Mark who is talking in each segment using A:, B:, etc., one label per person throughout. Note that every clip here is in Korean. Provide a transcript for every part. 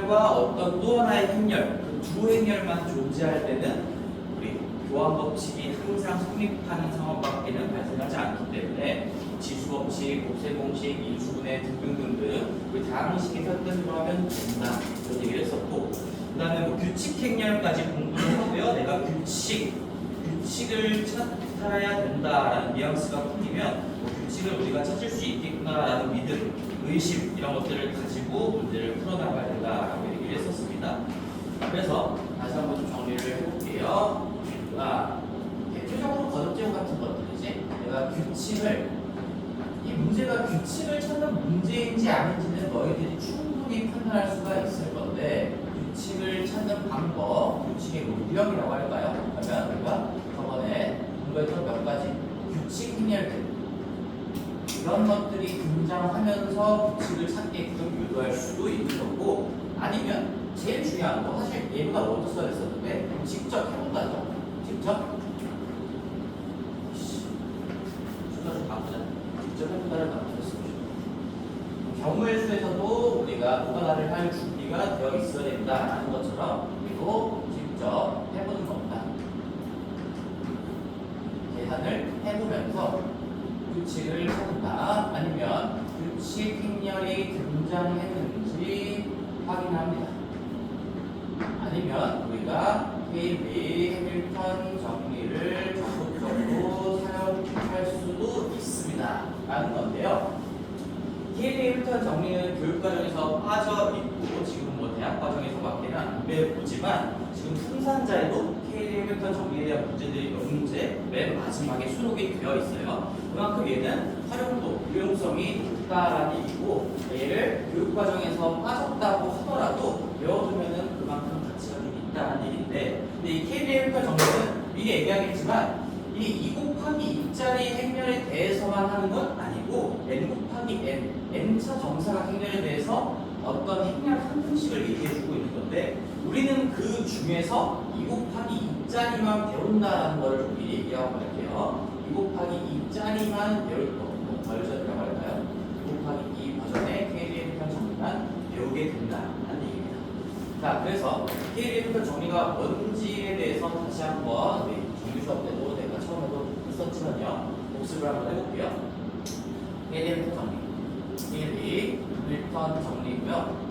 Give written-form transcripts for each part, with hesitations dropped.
A: 행렬과 어떤 또 하나의 행렬, 그 두 행렬만 존재할 때는 우리 교환 법칙이 항상 성립하는 상황밖에는 발생하지 않기 때문에 지수 법칙, 곱셈 공식, 인수분해 등등등등 우리 다양한 식이 설득하면 된다 이런 얘기를 했었고, 그다음에 뭐 규칙 행렬까지 공부를 하고요. 내가 규칙을 찾아야 된다라는 뉘앙스가 풀리면 규칙을 우리가 찾을 수 있겠구나라는 믿음, 의심 이런 것들을 가지고 문제를 풀어나가야 된다라고 얘기를 했었습니다. 그래서 다시 한번 좀 정리를 해볼게요. 대표적으로 거듭제곱 같은 것들이지, 내가 이 문제가 규칙을 찾는 문제인지 아닌지는 너희들이 충분히 판단할 수가 있을 건데, 규칙을 찾는 방법, 규칙의 유형이라고 할까요? 그러면 우리가 저번에 공부했던 몇 가지 규칙 행렬들, 이런 것들이 등장하면서 규칙을 찾게끔 유도할 수도 있는 거고, 아니면 제일 중요한 거, 사실 예보가 먼저 써있었는데 직접 해본다죠. 직접 해본다를 나타냈습니다. 경우의 수에서도 우리가 노가다를 할 준비가 되어 있어야 된다라는 것처럼, 그리고 직접 해보는 겁니다. 계산을 해보면서 규칙을 찾는다, 아니면 규칙 행렬이 등장했는지 확인합니다. 아니면 우리가 케일리 해밀턴 정리를 적극적으로 사용할 수도 있습니다 라는 건데요. 케일리 해밀턴 정리는 교육과정에서 빠져있고 지금 뭐 대학과정에서밖에는 안 배우지만, 지금 풍산자에도 케일리 해밀턴 정리에 대한 문제들이 몇 문제 맨 마지막에 수록이 되어 있어요. 그만큼 얘는 활용도, 유용성이 높다라는 얘기고, 얘를 교육과정에서 빠졌다고 하더라도 배워두면은 그만큼 가치가 좀 있다는 얘기인데, 근데 이 케일리 해밀턴 정리는 미리 얘기하겠지만 이 2 곱하기 2짜리 행렬에 대해서만 하는 건 아니고, n 곱하기 n차 정사각 행렬에 대해서 어떤 행렬 한 등식을 얘기해주고 있는 건데, 우리는 그 중에서 2 곱하기 2짜리만 배운다라는 걸 좀 미리 얘기하고 갈게요. 2 곱하기 2짜리만 배울 거, 뭐 버전이라고 할까요? 2 곱하기 2 버전의 케일리 해밀턴 정리만 배우게 된다는 얘기입니다. 자, 그래서 케일리 해밀턴 정리가 뭔지에 대해서 다시 한번 정리 수업 때도 내가 처음에도 했었지만요, 복습을 한번 해볼게요. 케일리 해밀턴 정리, 케일리 해밀턴 정리고요.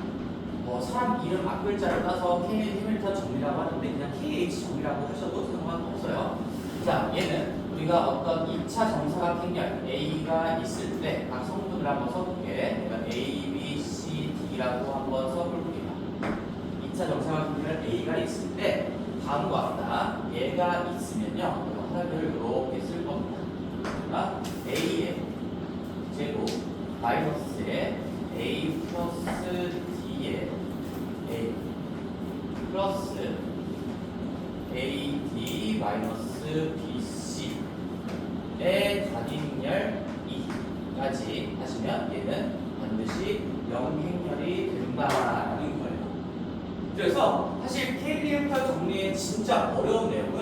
A: 사람 이름 앞글자를 따서 케일리 해밀턴 정리라고 하는데 그냥 KH 정리라고 하셔도 상관없어요. 자, 얘는 우리가 어떤 2차 정사각 행렬 A가 있을 때 각 성분을 한번 써볼게. 내가 A, B, C, D라고 한번 써볼게요. 2차 정사각 행렬 A가 있을 때 다음과 같다. 얘가 있으면요, 하나를 이렇게 쓸 겁니다. 그러니까 A의 제곱 마이너스에 A 플러스 D의 A 플러스 AD 마이너스 BC의 단임열 2까지 하시면 얘는 반드시 영행렬이 된다라는 거예요. 그래서 사실 케일리 해밀턴 정리의 진짜 어려운 내용은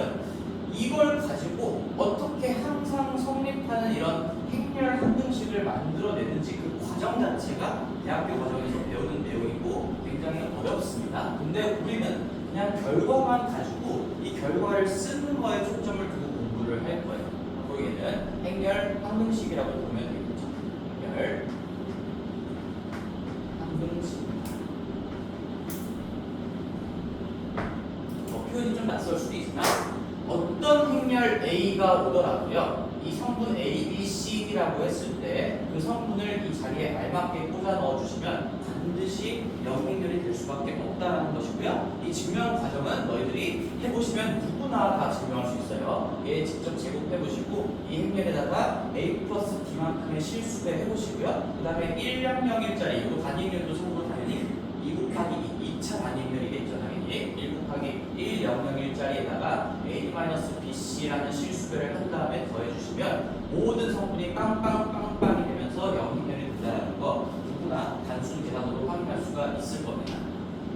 A: 이걸 가지고 어떻게 항상 성립하는 이런 행렬 한 등식을 만들어내는지 그 과정 자체가 대학교 과정에서 배우는 내용이고 굉장히 어렵습니다. 근데 우리는 그냥 결과만 가지고 이 결과를 쓰는 거에 초점을 두고 공부를 할 거예요. 거기에는 행렬 한 등식이라고 보면 되겠죠. 행렬 한 등식. 표현이 좀 낯설 수도 있지만 어떤 행렬 A가 오더라도요, 이 성분 A, B, C, D라고 했을 때 그 성분을 이 자리에 알맞게 꽂아 넣어주시면 반드시 영행렬이 될 수밖에 없다는 것이고요. 이 증명 과정은 너희들이 해보시면 누구나 다 증명할 수 있어요. 얘 직접 제곱해보시고 이 행렬에다가 A 플러스 D만큼의 실수배 해보시고요. 그 다음에 100일짜리, 이거 단임열도 참고 당연히 2 곱하기 2차 단임열이겠죠. 당연히 1 곱하기 100일짜리에다가 A-BC라는 실수배를 한 다음에 더해주시면 모든 성분이 빵빵빵빵이 되면서 영행렬이 된다는 거 누구나 단순 계산으로 확인할 수가 있을 겁니다.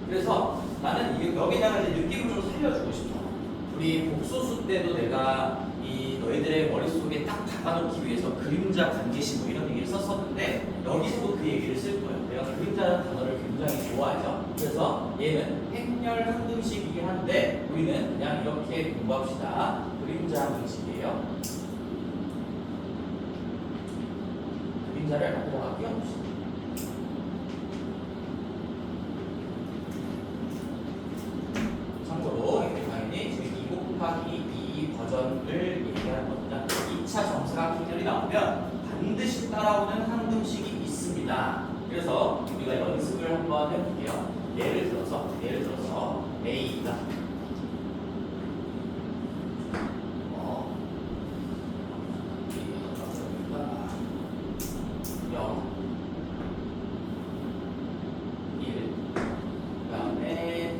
A: 그래서 나는 여기다가 이제 느낌을 좀 살려주고 싶어. 우리 복소수 때도 내가 이 너희들의 머릿속에 딱 박아놓기 위해서 그림자 관계식 뭐 이런 얘기를 썼었는데 여기서도 그 얘기를 쓸 거예요. 내가 그림자라는 단어를 굉장히 좋아하죠. 그래서 그래서 얘는 행렬 항등식이긴 한데 우리는 그냥 이렇게 공부합시다. 그림자 항등식이에요. 그림자를 앞에다가 끼워봅시다. 참고로 이게 당연히 지금 2 곱하기 2 버전을 얘기하는 겁니다. 2차 정사각 행렬이 나오면 반드시 따라오는 항등식이 있습니다. 그래서 우리가 연습을 한번 해볼게요. 예를 들어서 A가 0, 1, 그다음에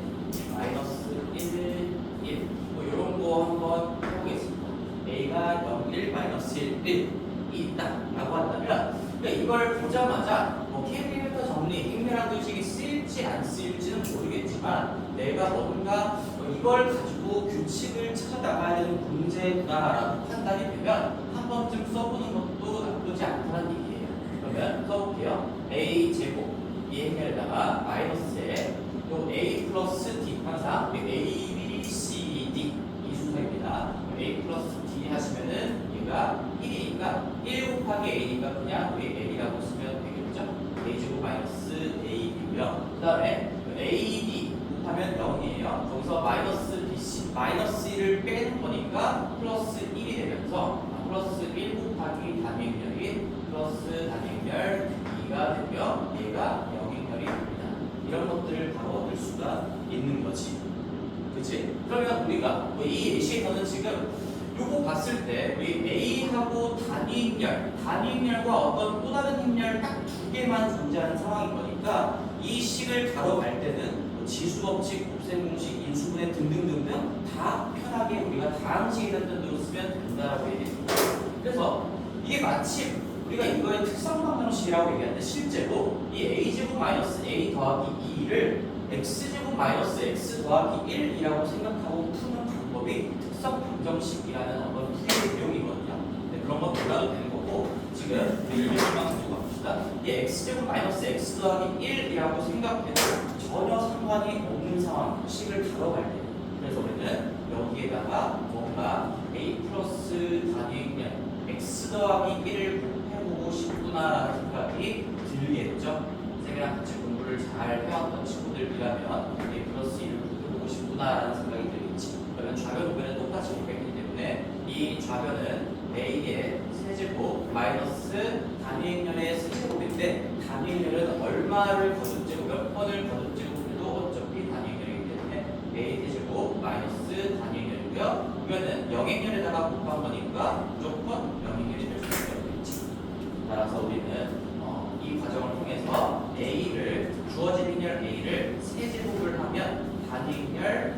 A: 마이너스 1, 1. 뭐 이런 거 한번 해보겠습니다. A가 0, 1, 마이너스 1, 1이 있다라고 한다면 그러니까 이걸 보자마자 KB부터 정리, 행렬항등식이 쓰일지 안 쓰일지는 모르겠지만 내가 뭔가 이걸 가지고 규칙을 찾아 나가야 되는 문제구나라고 판단이 되면 한 번쯤 써보는 것도 나쁘지 않다는 얘기예요. 그러면 써볼게요. A 제곱 이 행렬에다가 마이너스에 또 A 플러스 D 항상 A, B, C, D 이 순서입니다. A 플러스 D 하시면은 얘가 1이니까 1 곱하기 A니까 그냥 우리 A라고 쓰면 되겠죠? A 제곱 마이너스 AB고요. 그 다음에 AD 곱하면 0이에요. 거기서 마이너스 BC 마이너스 1을 빼는 거니까 플러스 1이 되면서 플러스 1 곱하기 단위행렬이 플러스 단위행렬 2가 되고요. 얘가 영행렬이 됩니다. 이런 것들을 바로 얻을 수가 있는 거지. 그치? 그러면 우리가 이 예시에서는 지금 요거 봤을 때 우리 A하고 단위행렬과 어떤 또 다른 행렬 딱 두 개만 존재하는 상황인 거니까 이 식을 다뤄갈 때는 지수법칙, 곱셈공식, 인수분해 등등등등 다 편하게 우리가 다항식이라는 뜻으로 쓰면 된다라고 얘기했습니다. 그래서 이게 마침 우리가 이거의 특성방정식이라고 얘기하는데 실제로 이 a제곱 마이너스 a 더하기 2를 x제곱 마이너스 x 더하기 1이라고 생각하고 푸는 방법이 특성방정식이라는 어떤 풀이의 내용이거든요. 근데 그런 거 몰라도 되는 거고 지금 우리 1번만 가지고 갑시다. 이 x제곱 마이너스 x 더하기 1이라고 생각해도 전혀 상관이 없는 상황, 식을 다뤄갈 때 그래서 우리는 여기에다가 뭔가 a 플러스 단위행렬 x 더하기 1을 해보고 싶구나라는 생각이 들겠죠. 선생님이랑 같이 공부를 잘 해왔던 친구들이라면 a 플러스 1을 해보고 싶구나라는 생각이 들겠지. 그러면 좌변 우변은 똑같이 오겠기 때문에 이 좌변은 a의 세제곱 마이너스 단위행렬의 세제곱인데 단위행렬은 얼마를 거듭제곱 몇 번을 거듭제곱해도 어차피 단위행렬이기 때문에 a 세제곱 마이너스 단위행렬이고요. 우변은 영행렬에다가 곱한 거니까 무조건 영행렬이 될 수밖에 없겠지. 따라서 우리는 이 과정을 통해서 a를 주어진 행렬 a를 세제곱을 하면 단위행렬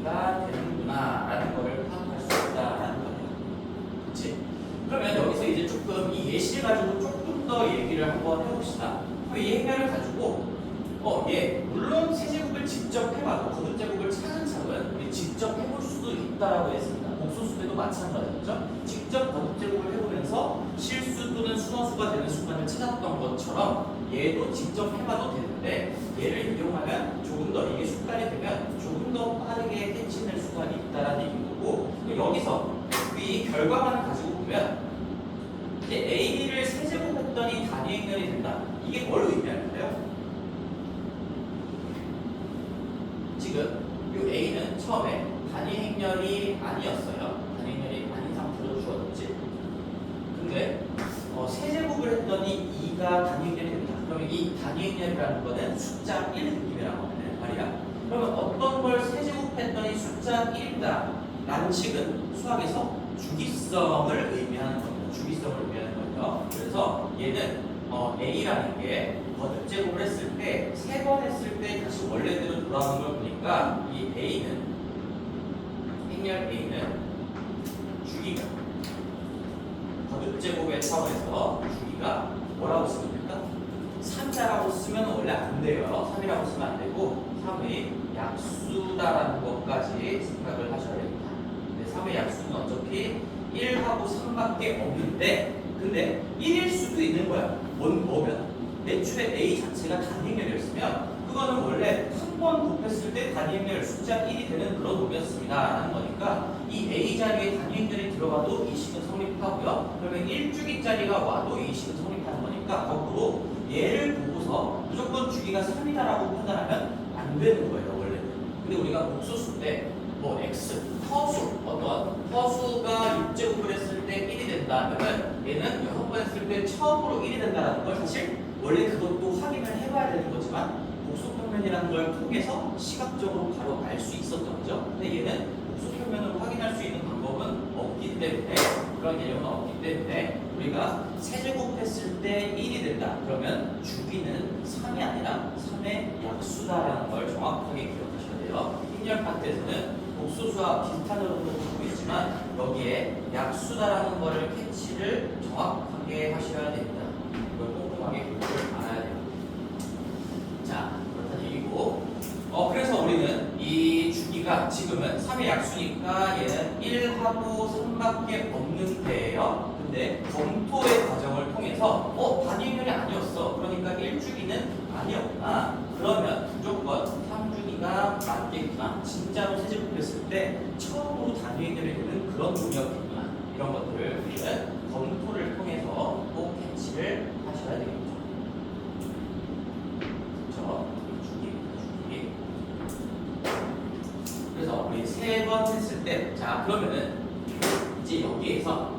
A: 2가 되는구나 라는 것을 파악할 수 있다라는 거예요. 그치? 그러면 여기서 이제 조금 이 예시를 가지고 조금 더 얘기를 한번 해봅시다. 이 행렬을 가지고 물론 세제곱을 직접 해봐도 거듭제곱을 차근차근 우리 직접 해볼 수도 있다라고 했습니다. 복소수 때도 마찬가지죠. 직접 거듭제곱을 해보면서 실수 또는 순허수가 되는 순간을 찾았던 것처럼 얘도 직접 해봐도 되는데 얘를 이용하면 조금 더 이게 습관이 되면 조금 더 빠르게 해치낼 수가 있다라는 얘기인 거고 여기서 이 결과만을 가지고 보면 이제 A를 세제곱했더니 단위행렬이 된다. 이게 뭘 의미할까요? 지금 이 A는 처음에 단위행렬이 아니었어요. 단위행렬이 아닌 상태로 주어졌지. 근데 세제곱을 했더니 2가 단위행렬이 된다. 그러면 이 단위행렬이라는 거는 숫자 1 느낌이라고 하는 말이야. 그러면 어떤 걸 세제곱했더니 숫자 1이다. 라는 식은 수학에서 주기성을 의미하는 겁니다. 주기성을 의미하는 거죠. 그래서 얘는 A라는 게 거듭제곱을 했을 때, 3번 했을 때 다시 원래대로 돌아오는 걸 보니까 이 A는, 행렬 A는 주기가, 거듭제곱의 차원에서 주기가 뭐라고 쓰면 될까? 3자라고 쓰면 원래 안 돼요. 3이라고 쓰면 안 되고, 3의 약수다라는 것까지 생각을 하셔야 됩니다. 근데 3의 약수는 어차피 1하고 3밖에 없는데, 근데 1일 수도 있는 거야. 뭐면? 애초에 A 자체가 단위행렬이었으면 그거는 원래 한 제곱했을 때 단위 행렬 숫자 1이 되는 그런 놈이었습니다 라는 거니까 이 A 자리에 단위 행렬이 들어가도 이 식은 성립하고요. 그러면 1주기 자리가 와도 이 식은 성립하는 거니까 거꾸로 얘를 보고서 무조건 주기가 3이다라고 판단하면 안 되는 거예요 원래는. 근데 우리가 복소수 때 뭐 x 허수 어떤 허수가 6제곱을 했을 때 1이 된다 그러면 얘는 6번 했을 때 처음으로 1이 된다는 걸 사실 원래 그것도 확인을 해봐야 되는 거지만 복소평면이라는 걸 통해서 시각적으로 바로 알 수 있었던 거죠. 근데 얘는 복소평면으로 확인할 수 있는 방법은 없기 때문에 그런 개념은 없기 때문에 우리가 세제곱했을 때 1이 된다 그러면 주기는 3이 아니라 3의 약수다라는 걸 정확하게 기억하셔야 돼요. 행렬 파트에서는 복소수와 비슷한 흐름도 갖고 있지만 여기에 약수다라는 거를 캐치를 정확하게 하셔야 됩니다. 이걸 꼼꼼하게 기억을 알아야 돼요. 자, 그렇다는 얘기고 그래서 우리는 이 주기가 지금은 3의 약수니까 얘는 1하고 3밖에 없는데요. 근데 검토의 과정을 통해서 단위 행렬이 아니었어. 그러니까 1주기는 아니었구나. 그러면 무조건 3주기가 맞겠구나. 진짜로 세제곱했을 때 처음으로 단위 행렬이 되는 그런 놈이었겠구나. 이런 것들을 우리는 검토를 통해서 꼭 캐치를 하셔야 되겠죠. 그렇죠? 주기. 그래서 우리 3번 했을 때, 자 그러면은 이제 여기에서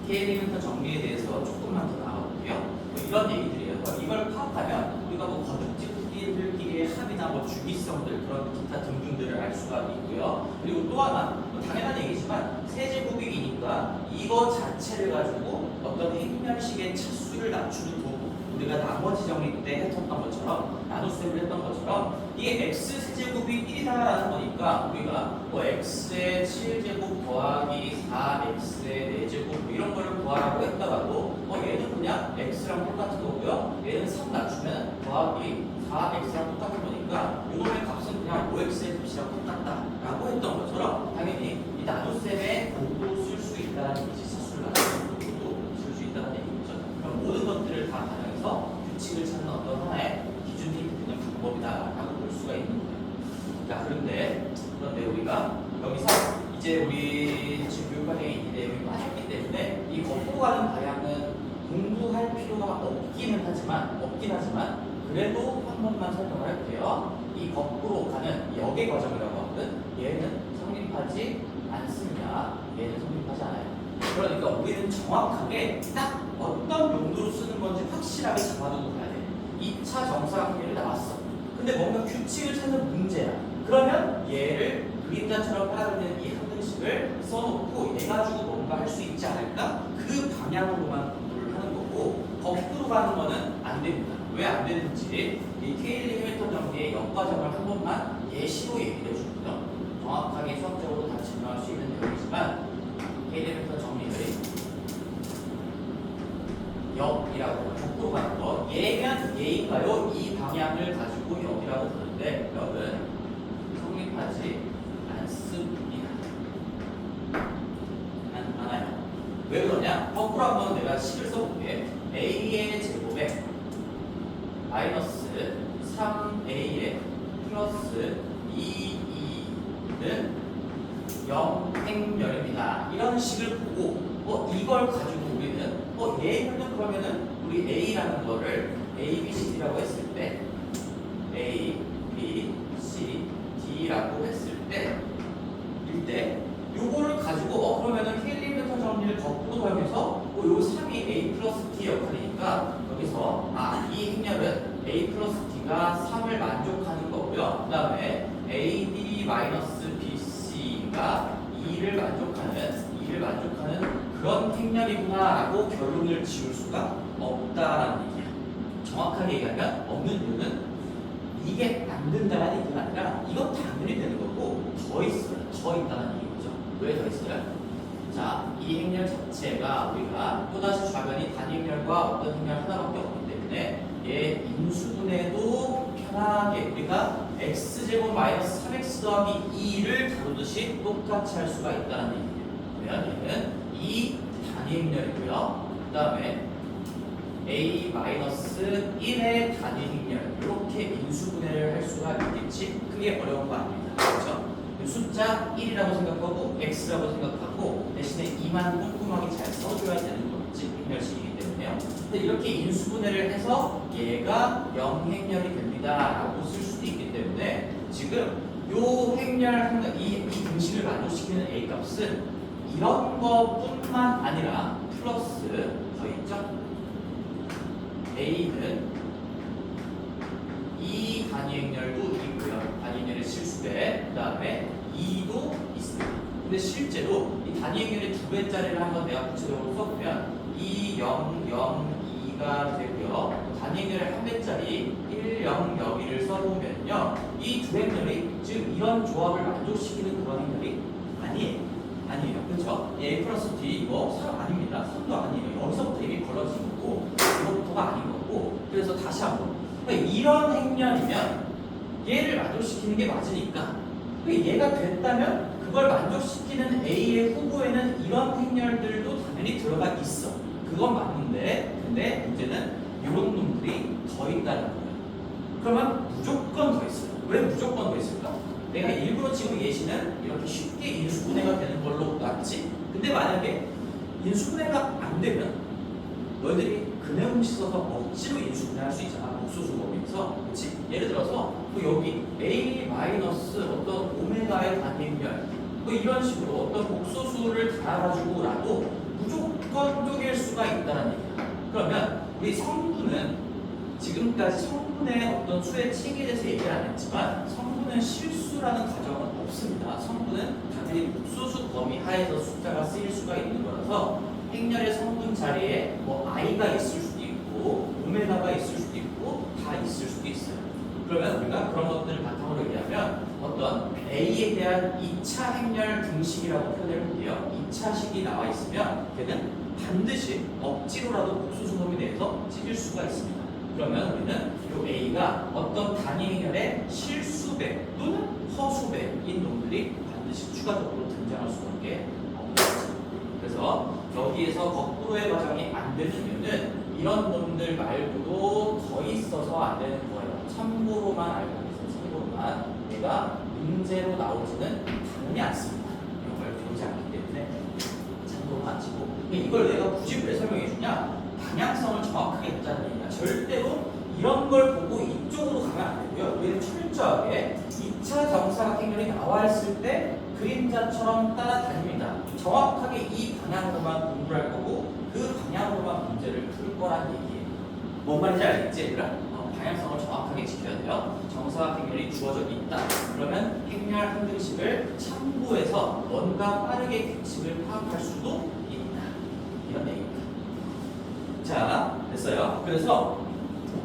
A: K-엘리멘터 정리에 대해서 조금만 더 나가볼게요. 뭐 이런 얘기들이에요. 이걸 파악하면 우리가 뭐 거듭집들끼리의 합이나 뭐 주기성들 그런 기타 등등들을 알 수가 있고요. 그리고 또 하나 뭐 당연한 얘기지만 세제곱이니까 이거 자체를 가지고 어떤 행렬식의 차수를 낮추는 도구. 우리가 나머지 정리 때 했던 것처럼 나눗셈을 했던 것처럼 이게 x 세제곱이 1이다라는 거니까 우리가 뭐 x의 7제곱 더하기 4x의 4제곱 뭐 이런 거를 구하라고 했다가도 얘는 그냥 x랑 똑같은 거고요. 얘는 3 낮추면 더하기 4x랑 똑같은 거니까 이놈의 값은 그냥 5x의 값이랑 똑같다라고 했던 것처럼 당연히 이 나눗셈에 도도 쓸 수 있다는 얘기지. 사수를 낮추는 도도 쓸 수 있다는 얘기죠. 그럼 모든 것들을 다 규칙을 찾는 어떤 하나의 기준이 되는 방법이다라고 볼 수가 있는 거예요. 자, 그런데 우리가 여기서 이제 우리 지금 교육과정에 이 내용이 빠졌기 때문에 이 걷고 가는 방향은 공부할 필요가 없긴 하지만 그래도 한 번만 설명을 할게요. 이 거꾸로 가는 역의 과정이라고 하거든. 얘는 성립하지 않습니다. 얘는 성립하지 않아요. 그러니까 우리는 정확하게 딱 어떤 용도로 쓰는 건지 확실하게 잡아두고 가야 돼. 2차 정사각형이 나왔어. 근데 뭔가 규칙을 찾는 문제야. 그러면 얘를 그림자처럼 따라가는 이 함등식을 써놓고 얘 가지고 뭔가 할 수 있지 않을까? 그 방향으로만 공부를 하는 거고 거꾸로 가는 거는 안 됩니다. 왜 안 되는지 이 케일리 해밀턴 정리의 역과정을 한 번만 예시로 얘기해 줍니다. 정확하게 수학적으로 다 증명할 수 있는 내용이지만 케일리 해밀턴 정리들이 역이라고 거꾸로 가는 거 얘면 얘인가요? 이 방향을 가지고 역이라고 부르는데 역은 성립하지 않습니다. 않아요. 왜 그러냐? 거꾸로 한번 내가 식을 써볼게. a의 제곱에 마이너스 3a의 플러스 2e는 0행렬입니다. 이런 식을 보고 이걸 가지고 우리는 얘는 그러면은 우리 a라는 거를 a, b, c, d라고 했을 때 a, b, c, d라고 했을 때 일때 요거를 가지고 그러면은 케일리 해밀턴 정리를 거꾸로 사용해서 요 3이 a 플러스 d 역할이니까 여기서 이 행렬은 a 플러스 d가 3을 만족하는 거고요. 그 다음에 ad 마이너스 bc가 2를 만족하는 그런 행렬이구나라고 결론을 지을 수가 없다라는 얘기야. 정확하게 얘기하면 없는 이유는 이게 안 된다는 얘기가 아니라 이건 당연히 되는 거고 더 있다는 얘기죠. 왜 더 있어요? 자, 이 행렬 자체가 우리가 또다시 좌변이 단위 행렬과 어떤 행렬 하나밖에 없기 때문에 얘 인수분해도 편하게 우리가 x제곱 마이너스 3x 더하기 2를 다루듯이 똑같이 할 수가 있다는 얘기예요. 그러면 얘는 이 단위 행렬이고요. 그 다음에 a-1의 단위 행렬 이렇게 인수분해를 할 수가 있겠지. 그게 어려운 거 아닙니다. 그렇죠? 숫자 1이라고 생각하고 x라고 생각하고 대신에 2만 꼼꼼하게 잘 써줘야 되는 거겠지. 행렬식이기 때문에요. 근데 이렇게 인수분해를 해서 얘가 0행렬이 됩니다 라고 쓸 수도 있기 때문에 지금 요 행렬 이 등식을 만족시키는 a 값은 이런 것뿐만 아니라 플러스 더 있죠? a는 이 단위 행렬도 있고요. 단위 행렬의 실수배, 그 다음에 2도 있습니다. 근데 실제로 이 단위 행렬의 두 배짜리를 한번 내가 구체적으로 써보면 2, 0, 0, 2가 되고요. 단위 행렬의 한 배짜리 1, 0, 0, 2를 써보면요. 이 두 행렬이 지금 이런 조합을 만족시키는 그런 행렬이 아니에요. 그렇죠? a 플러스 d 이거 3 아닙니다. 3도 아니에요. 여기서부터 이미 걸러진 거고 이것부터가 아닌 거고. 그래서 다시 한번 그러니까 이런 행렬이면 얘를 만족시키는 게 맞으니까 그러니까 얘가 됐다면 그걸 만족시키는 a의 후보에는 이런 행렬들도 당연히 들어가 있어. 그건 맞는데 근데 문제는 이런 놈들이 더 있다는 거예요. 그러면 무조건 더 있어요. 왜 무조건 더 있을까? 내가 일부러 지금 예시는 이렇게 쉽게 인수분해가 되는 걸로 놨지. 근데 만약에 인수분해가 안 되면 너희들이 근해 공식 써서 억지로 인수분해할 수 있잖아. 복소수 범위에서. 그렇지? 예를 들어서 뭐 여기 a 마이너스 어떤 오메가의 단위 행렬 뭐 이런 식으로 어떤 복소수를 달아가지고라도 무조건 쪼갤 수가 있다는 얘기야. 그러면 우리 성분은 지금까지 성분의 어떤 수의 체계에 대해서 얘기를 안 했지만 성분은 실수라는 가정은 없습니다. 성분은 당연히 복소수 범위 하에서 숫자가 쓰일 수가 있는 거라서 행렬의 성분 자리에 뭐 i가 있을 수도 있고 오메가가 있을 수도 있고 다 있을 수도 있어요. 그러면 우리가 그런 것들을 바탕으로 얘기하면 어떤 a에 대한 2차 행렬 등식이라고 표현을 볼게요. 2차식이 나와 있으면 걔는 반드시 억지로라도 복소수 범위 내에서 찍을 수가 있습니다. 그러면 우리는 이 a가 어떤 단위 행렬의 실수배 또는 허수배인 놈들이 반드시 추가적으로 등장할 수밖에 없습니다. 그래서 여기에서 거꾸로의 과정이 안 되는 이유는 이런 놈들 말고도 더 있어서 안 되는 거예요. 참고로만 알고 계세요. 참고로만 얘가 문제로 나오지는 당연히 않습니다. 이런 걸 배우지 않기 때문에 참고로만 치고 이걸 내가 굳이 왜 설명해 주냐? 방향성을 정확하게 했다는 얘기야. 절대로 이런 걸 보고 이쪽으로 가면 안 되고요. 우리는 철저하게 2차 정사각행렬이 나와 있을 때 그림자처럼 따라다닙니다. 정확하게 이 방향으로만 공부를 할 거고 그 방향으로만 문제를 풀 거란 얘기예요. 뭔 말인지 알겠지, 얘들아? 방향성을 정확하게 지켜야 돼요. 정사각행렬이 주어져 있다. 그러면 행렬 한 등식을 참고해서 뭔가 빠르게 규칙을 파악할 수도 있다. 이런 얘기입니다. 자, 됐어요. 그래서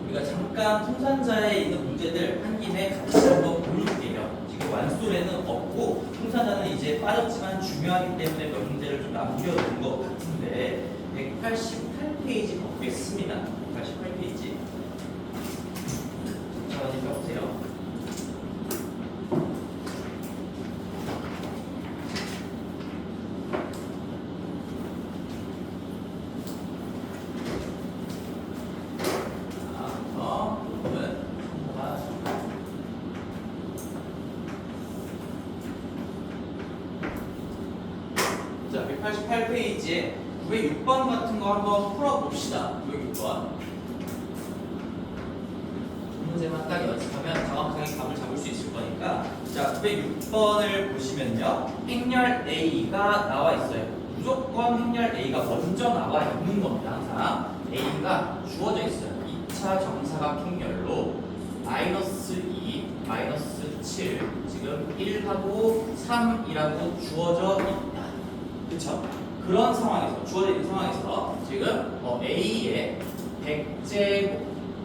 A: 우리가 잠깐 통산자에 있는 문제들 한 김에 같이 한번 보여줄게요. 지금 완술에는 없고 통산자는 이제 빠졌지만 중요하기 때문에 몇 문제를 좀 남겨놓은 것 같은데 188페이지 보겠습니다. 188페이지 잠깐만 펴보세요. 자, 188페이지에 906번 같은 거 한번 풀어봅시다. 906번. 문제만 딱 연습하면 정확하게 감을 잡을 수 있을 거니까. 자, 906번을 보시면요. 행렬 A가 나와 있어요. 무조건 행렬 A가 먼저 나와 있는 겁니다. 항상. A가 주어져 있어요. 2차 정사각 행렬로 마이너스 2, 마이너스 7, 지금 1하고 3이라고 주어져 있다. 그쵸? 그런 상황에서, 주어져 있는 상황에서 지금 A의 100제곱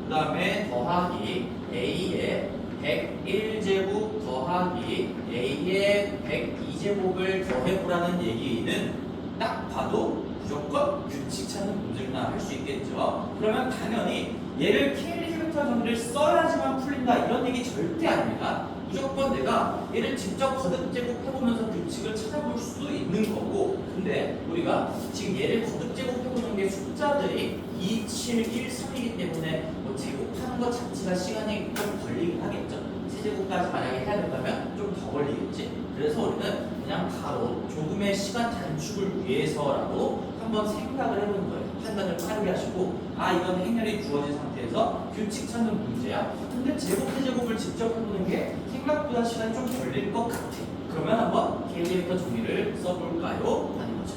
A: 그 다음에 더하기 A의 101제곱 더하기 A의 102제곱을 더해보라는 얘기는 딱 봐도 무조건 규칙 찾는 문제구나 할 수 있겠죠. 그러면 당연히 얘를 K-리미터 정리를 써야지만 풀린다 이런 얘기 절대 아닙니다. 무조건 내가 얘를 직접 거듭 제곱해보면서 규칙을 찾아볼 수도 있는 거고, 근데 우리가 지금 얘를 거듭 제곱해보는 게 숫자들이 2, 7, 1, 3이기 때문에 뭐 제곱하는 것 자체가 시간이 좀 걸리긴 하겠죠. 세제곱까지 만약에 해야 된다면 좀 더 걸리겠지. 그래서 우리는 그냥 바로 조금의 시간 단축을 위해서라도 한번 생각을 해보는 거예요. 판단을 빠르게 하시고, 아 이건 행렬이 주어진 상태에서 규칙 찾는 문제야. 근데 제곱 세제곱을 직접 해보는 게 생각보다 시간이 좀 걸릴 것 같아. 그러면 한번 K제부터 정리를 써볼까요? 하는 거죠.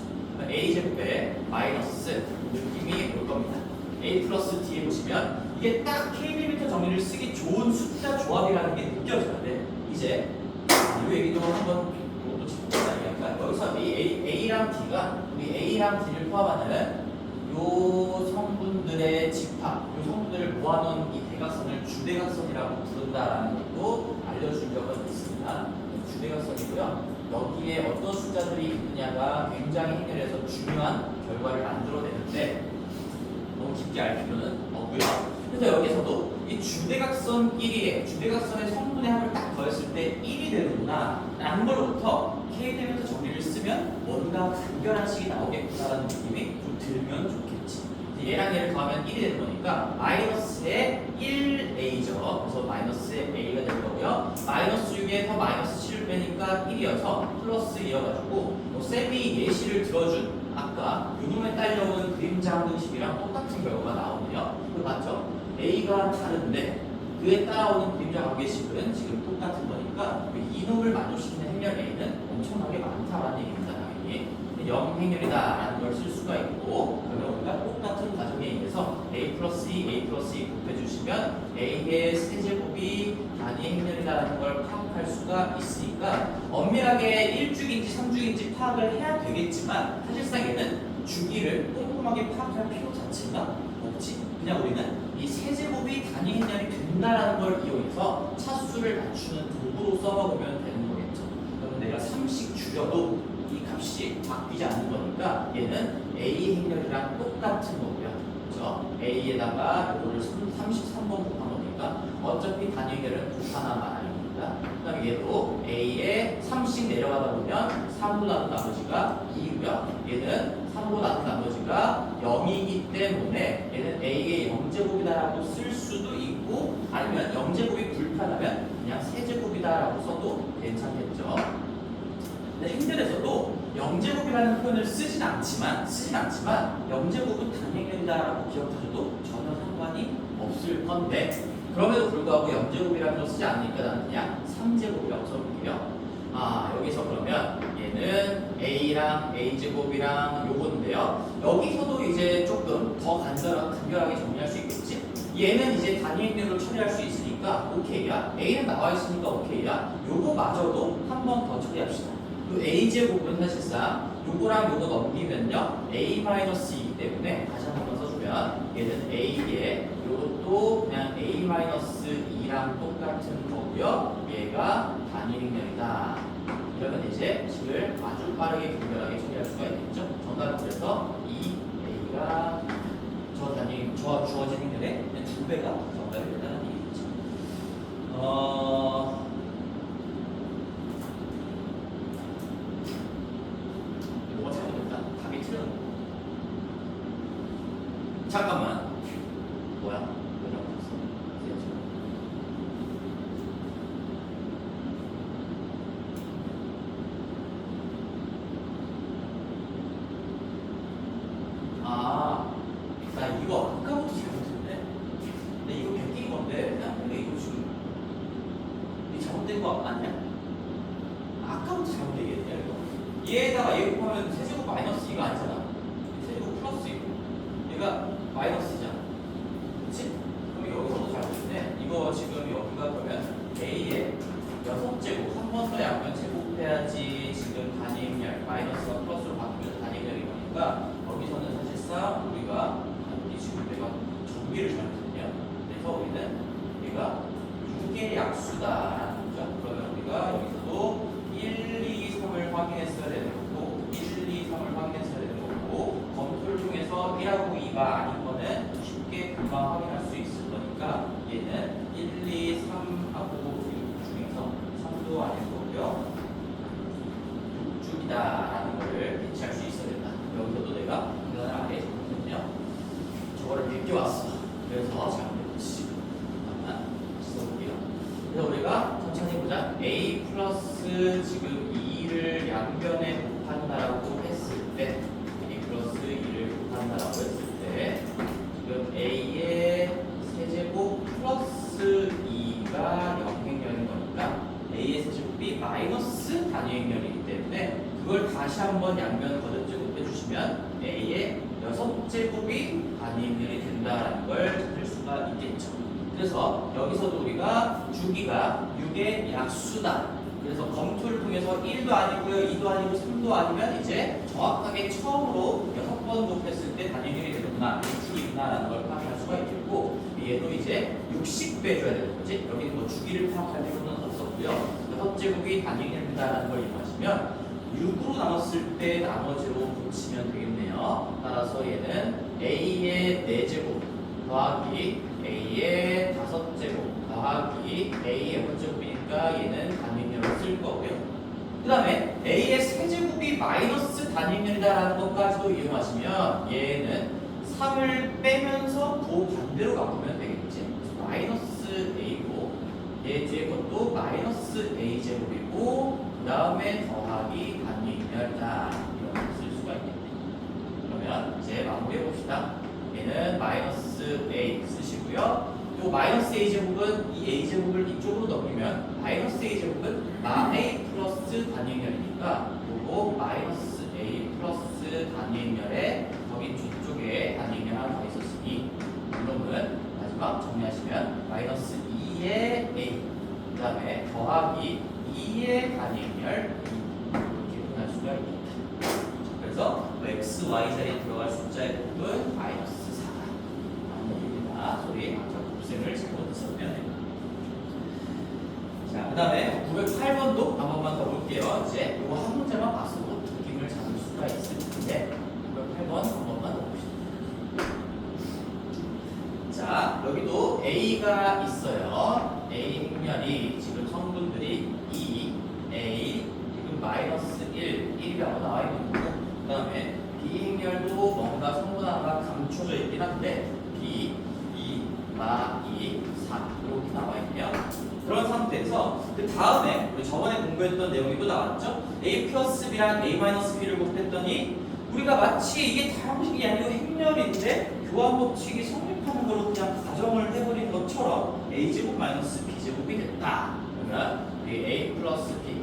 A: A제곱에 마이너스 느낌이 올 겁니다. A 플러스 D에 보시면 이게 딱 K리미터 정리를 쓰기 좋은 숫자 조합이라는 게 느껴져야 돼. 이제 이 얘기도 한번 이것도 짚어보자 이야기할까? 여기서 이 A랑 D가 우리 A랑 D를 포함하는 요 성분들의 집합, 요 성분들을 모아놓은 이 대각선을 주대각선이라고 부른다라는 것도 알려준 적은 있습니다. 주대각선이고요. 여기에 어떤 숫자들이 있느냐가 굉장히 해결해서 중요한 결과를 만들어내는데 너무 깊게 알 필요는 없고요. 그래서 여기서도 이 주대각선 1에 주대각선의 성분의 합을 딱 더했을 때 1이 되는구나 라는 걸로부터 K대부터 정리를 쓰면 뭔가 간결한 식이 나오겠구나라는 느낌이 좀 들면 좋겠지. 얘랑 얘를 더하면 1이 되는 거니까 마이너스의 1a죠. 그래서 마이너스의 a가 되는 거고요. 마이너스 6에서 마이너스 7을 빼니까 1이어서 플러스 2여가지고 쌤이 예시를 들어준 아까 요놈에 딸려오는 그림자 항등식이랑 똑같은 결과가 나오네요. 그거 맞죠? a가 다른데 그에 따라오는 그림자 관계식은 지금 똑같은 거니까 이놈을 만족시키는 행렬 a는 엄청나게 많다라는 얘기입니다. 당연히 0 행렬이다라는 걸 쓸 수가 있고, 그러면 우리가 똑같은 가정에 의해서 a 플러스 2, a 플러스 2 곱해주시면 a의 세제곱이 단위 행렬이다라는 걸 파악할 수가 있으니까 엄밀하게 1주기인지 3주기인지 파악을 해야 되겠지만 사실상 얘는 주기를 꼼꼼하게 파악할 필요 자체가 없지. 그냥 우리는 이 세제곱이 단위 행렬이 된다라는 걸 이용해서 차수를 맞추는 도구로 써먹으면 되는 거겠죠. 그럼 내가 3씩 줄여도 이 값이 바뀌지 않는 거니까 얘는 a 행렬이랑 똑같은 거고요. 그렇죠? a에다가 이거를 33번 곱한 거니까 어차피 단위 행렬은 곱하나만 아닙니다. 그 다음에 얘도 a에 3씩 내려가다 보면 3으로 나눈 나머지가 2고요. 얘는 3으로 나눈 나머지가 0이기 때문에 얘는 a의 0제곱이다라고 쓸 수도 있고, 아니면 0제곱이 불편하면 그냥 세제곱이다라고 써도 괜찮겠죠. 근데 행렬에서도 0제곱이라는 표현을 쓰진 않지만 0제곱은 단행된다라고 기억하셔도 전혀 상관이 없을 건데, 그럼에도 불구하고 0제곱이라는 걸 쓰지 않으니까 나는 그냥 3제곱이라고 써볼게요. 여기서 그러면 얘는 a랑 a제곱이랑 요건데요. 여기서도 이제 조금 더 간결하게 정리할 수 있겠지. 얘는 이제 단위 행렬로 처리할 수 있으니까 오케이야. a는 나와 있으니까 오케이야. 요거마저도 한 번 더 처리합시다. 그 a제곱은 사실상 요거랑 요거 넘기면요 a-2이기 때문에 다시 한 번 써주면 얘는 a에 요것도 그냥 a-2랑 똑같은 거고요. 얘가 단위 행렬이다. 이러면 이제 식을 아주 빠르게 간결하게 처리할 수가 있겠죠. 정답은 그래서 이 a가 저 주어진 행렬의 2배가 정답이 된다는 얘기죠. 뭐가 잘못됐다? 답이 틀린 거. 잠깐만. 뭐야? 왜 나왔어? 나 이거 아까부터 잘못했네. 근데 이거 베낀 건데, 근데 이거 지금 이 잘못된 거 아니야? 아까부터 잘못 얘기했냐 이거? 얘에다가 얘 곱하면 세제곱 마이너스 이거 아니잖아. 세제곱 플러스 이고 얘가 마이너스잖아. 그치? 그럼 여기서도 잘못했네. 이거 지금 여기가 그러면 a의 6제곱 한 번 더 양면 제곱해야지 지금 단위 행렬 마이너스가 플러스로 바뀌면 단위 행렬이 거니까 여기서는 사실상 우리가 지금 내가 정비를 잘못했네요. 그래서 우리는 얘가 6의 약수다라는 거죠. 그러면 우리가 여기서도 1, 2, 3을 확인했어야 되는 거고 1, 2, 3을 확인했어야 되는 거고 검토를 통해서 1하고 2가 아닌 거는 쉽게 금방 확인할 수 있을 거니까 얘는 1, 2, 3하고 6 중에서 그러면 a 플러스 지금 2를 양변에 곱한다라고 했을 때 a 플러스 2를 곱한다라고 했을 때 지금 a의 세제곱 플러스 2가 영행렬인 거니까 a의 세제곱이 마이너스 단위행렬이기 때문에 그걸 다시 한번 양변 거듭제곱해 주시면 a의 6제곱이 단위행렬이 된다라는 걸 찾을 수가 있겠죠. 그래서 여기서도 우리가 주기가 6의 약수다. 그래서 검토를 통해서 1도 아니고요, 2도 아니고 3도 아니면 이제 정확하게 처음으로 6번 곱했을 때 단위행렬이 되는구나, 6축이구나라는 걸 파악할 수가 있겠고, 얘도 이제 60 빼줘야 되는 거지. 여기는 뭐 주기를 파악할 필요는 없었고요. 6제곱이 단위행렬이다라는 걸 이용하시면 6으로 나눴을 때 나머지로 붙이면 되겠네요. 따라서 얘는 a의 4제곱 더하기 a의 5제곱 더하기 a의 5제곱이니까 얘는 단위행렬을 쓸 거고요. 그 다음에 a의 세제곱이 마이너스 단위행렬이다라는 것까지도 이용하시면 얘는 3을 빼면서 반대로 바꾸면 되겠지. 그래서 마이너스 a고 얘 뒤에 것도 마이너스 a제곱이고 그 다음에 더하기 단위행렬이다. 이렇게 쓸 수가 있겠네. 그러면 이제 마무리해 봅시다. 얘는 마이너스 a 쓰시고요. 또 마이너스 a 제곱은 이 a 제곱을 이쪽으로 넘기면 마이너스 a 제곱은 a 플러스 단위행렬이니까 요거 마이너스 a 플러스 단위행렬에 거기 뒤쪽에 단위행렬 하나 더 있었으니 이놈은 마지막 정리하시면 마이너스 2의 a 그 다음에 더하기 2의 단위행렬 이렇게 표현할 수가 있겠다. 그래서 x, y 자리에 들어갈 숫자의 곱은 마이너스 4가 아닙니다. 소리 곱셈을 잘못 쓰면 됩니다. 자, 그 다음에 908번도 한 번만 더 볼게요. 이제 이거 한 문제만 봐서도 느낌을 잡을 수가 있을 텐데 908번 한 번만 더 봅시다. 자, 여기도 a가 있어요. a 행렬이 지금 성분들이 2, a, 지금 마이너스 1, 1이라고 나와 있는 거고 그 다음에 b 행렬도 뭔가 성분 하나가 감춰져 있긴 한데 b, 2, 마, 2, 4 이렇게 나와 있네요. 그런 상태에서 그 다음에 우리 저번에 공부했던 내용이 또 나왔죠? a 플러스 b랑 a 마이너스 b를 곱했더니 우리가 마치 이게 다형식이 아니고 행렬인데 교환 법칙이 성립하는 걸로 그냥 가정을 해버린 것처럼 a제곱 마이너스 b제곱이 됐다. 그러면 우리 a 플러스 b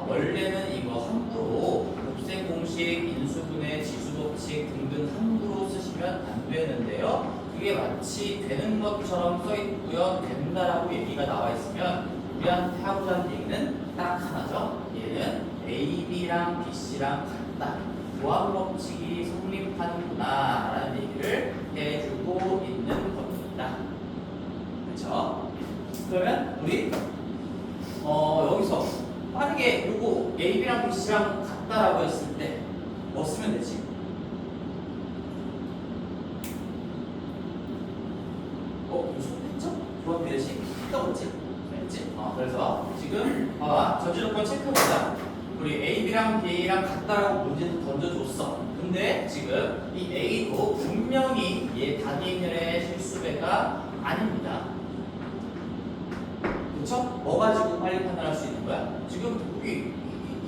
A: 원래는 이거 함부로 곱셈 공식, 인수분해, 지수법칙 등등 함부로 쓰시면 안 되는데요. 그게 마치 되는 것처럼 써 있고요. 된다라고 얘기가 나와 있으면 우리한테 하고자 하는 얘기는 딱 하나죠. 얘는 A, B랑 B, C랑 같다. 교환 법칙이 성립하는구나 라는 얘기를 해주고 있는 겁니다. 그렇죠? 그러면 우리 여기서 빠르게 요거 A, B랑 B, C랑 같다라고 했을 때 뭐 쓰면 되지? 이거 소했죠? 교환 비례식 떠오르지? 알겠지? 그래서 지금 봐봐 전제 조건 체크해보자. 우리 A, B랑 B랑 같다라고 문제도 던져줬어. 근데 지금 이 A도 분명히 얘 단위행렬의 실수배가 아닙니다. 그쵸? 뭐 가지고 빨리 판단할 수 있는 거야? 지금 여기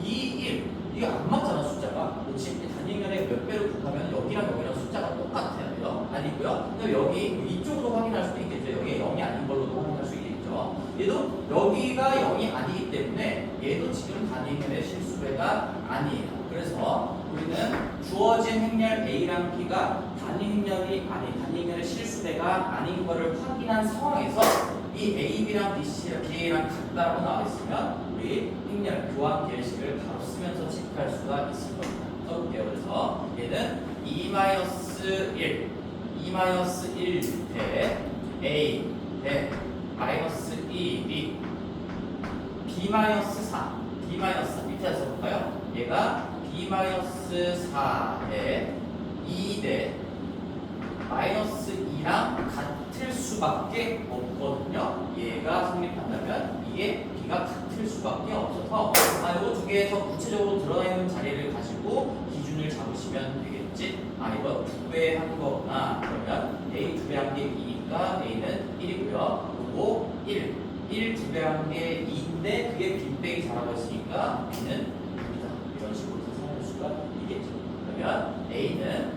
A: 2, 1 이게 안 맞잖아 숫자가. 그렇지? 단위행렬의 몇 배를 곱하면 여기랑 여기랑 숫자가 똑같아요. 이거? 아니고요. 근데 여기 이쪽으로 확인할 수도 있겠죠. 여기 0이 아닌 걸로도 확인할 수 있겠죠. 얘도 여기가 0이 아니기 때문에 얘도 지금 단위행렬의 실수배가 아니에요. 그래서 우리는 주어진 행렬 A랑 B가 단위행렬의 실수배가 아닌 것을 확인한 상황에서 이 A, B랑 B, C랑 B랑 같다라고 나와 있으면 우리 행렬 교환 비례식을 바로 쓰면서 체크할 수가 있을 겁니다. 써볼게요. 그래서 얘는 2-1 대 A 대 마이너스 2B B-4 밑에서 써볼까요? 얘가 B-4 대 2 대 마이너스 2랑 같을 수밖에 없거든요. 얘가 성립한다면 이게 B가 같을 수밖에 없어서 이거 두 개 더 구체적으로 드러나 있는 자리를 가지고 기준을 잡으시면 되겠지. 이거 2배 한 거구나. 그러면 A 2배 한 게 2니까 A는 1이고요. 그리고 1 2배 한 게 2인데 근데 그게 빈백이 자라고 있으니까 B는 6이다. 이런 식으로 계산할 수가 있겠죠. 그러면 A는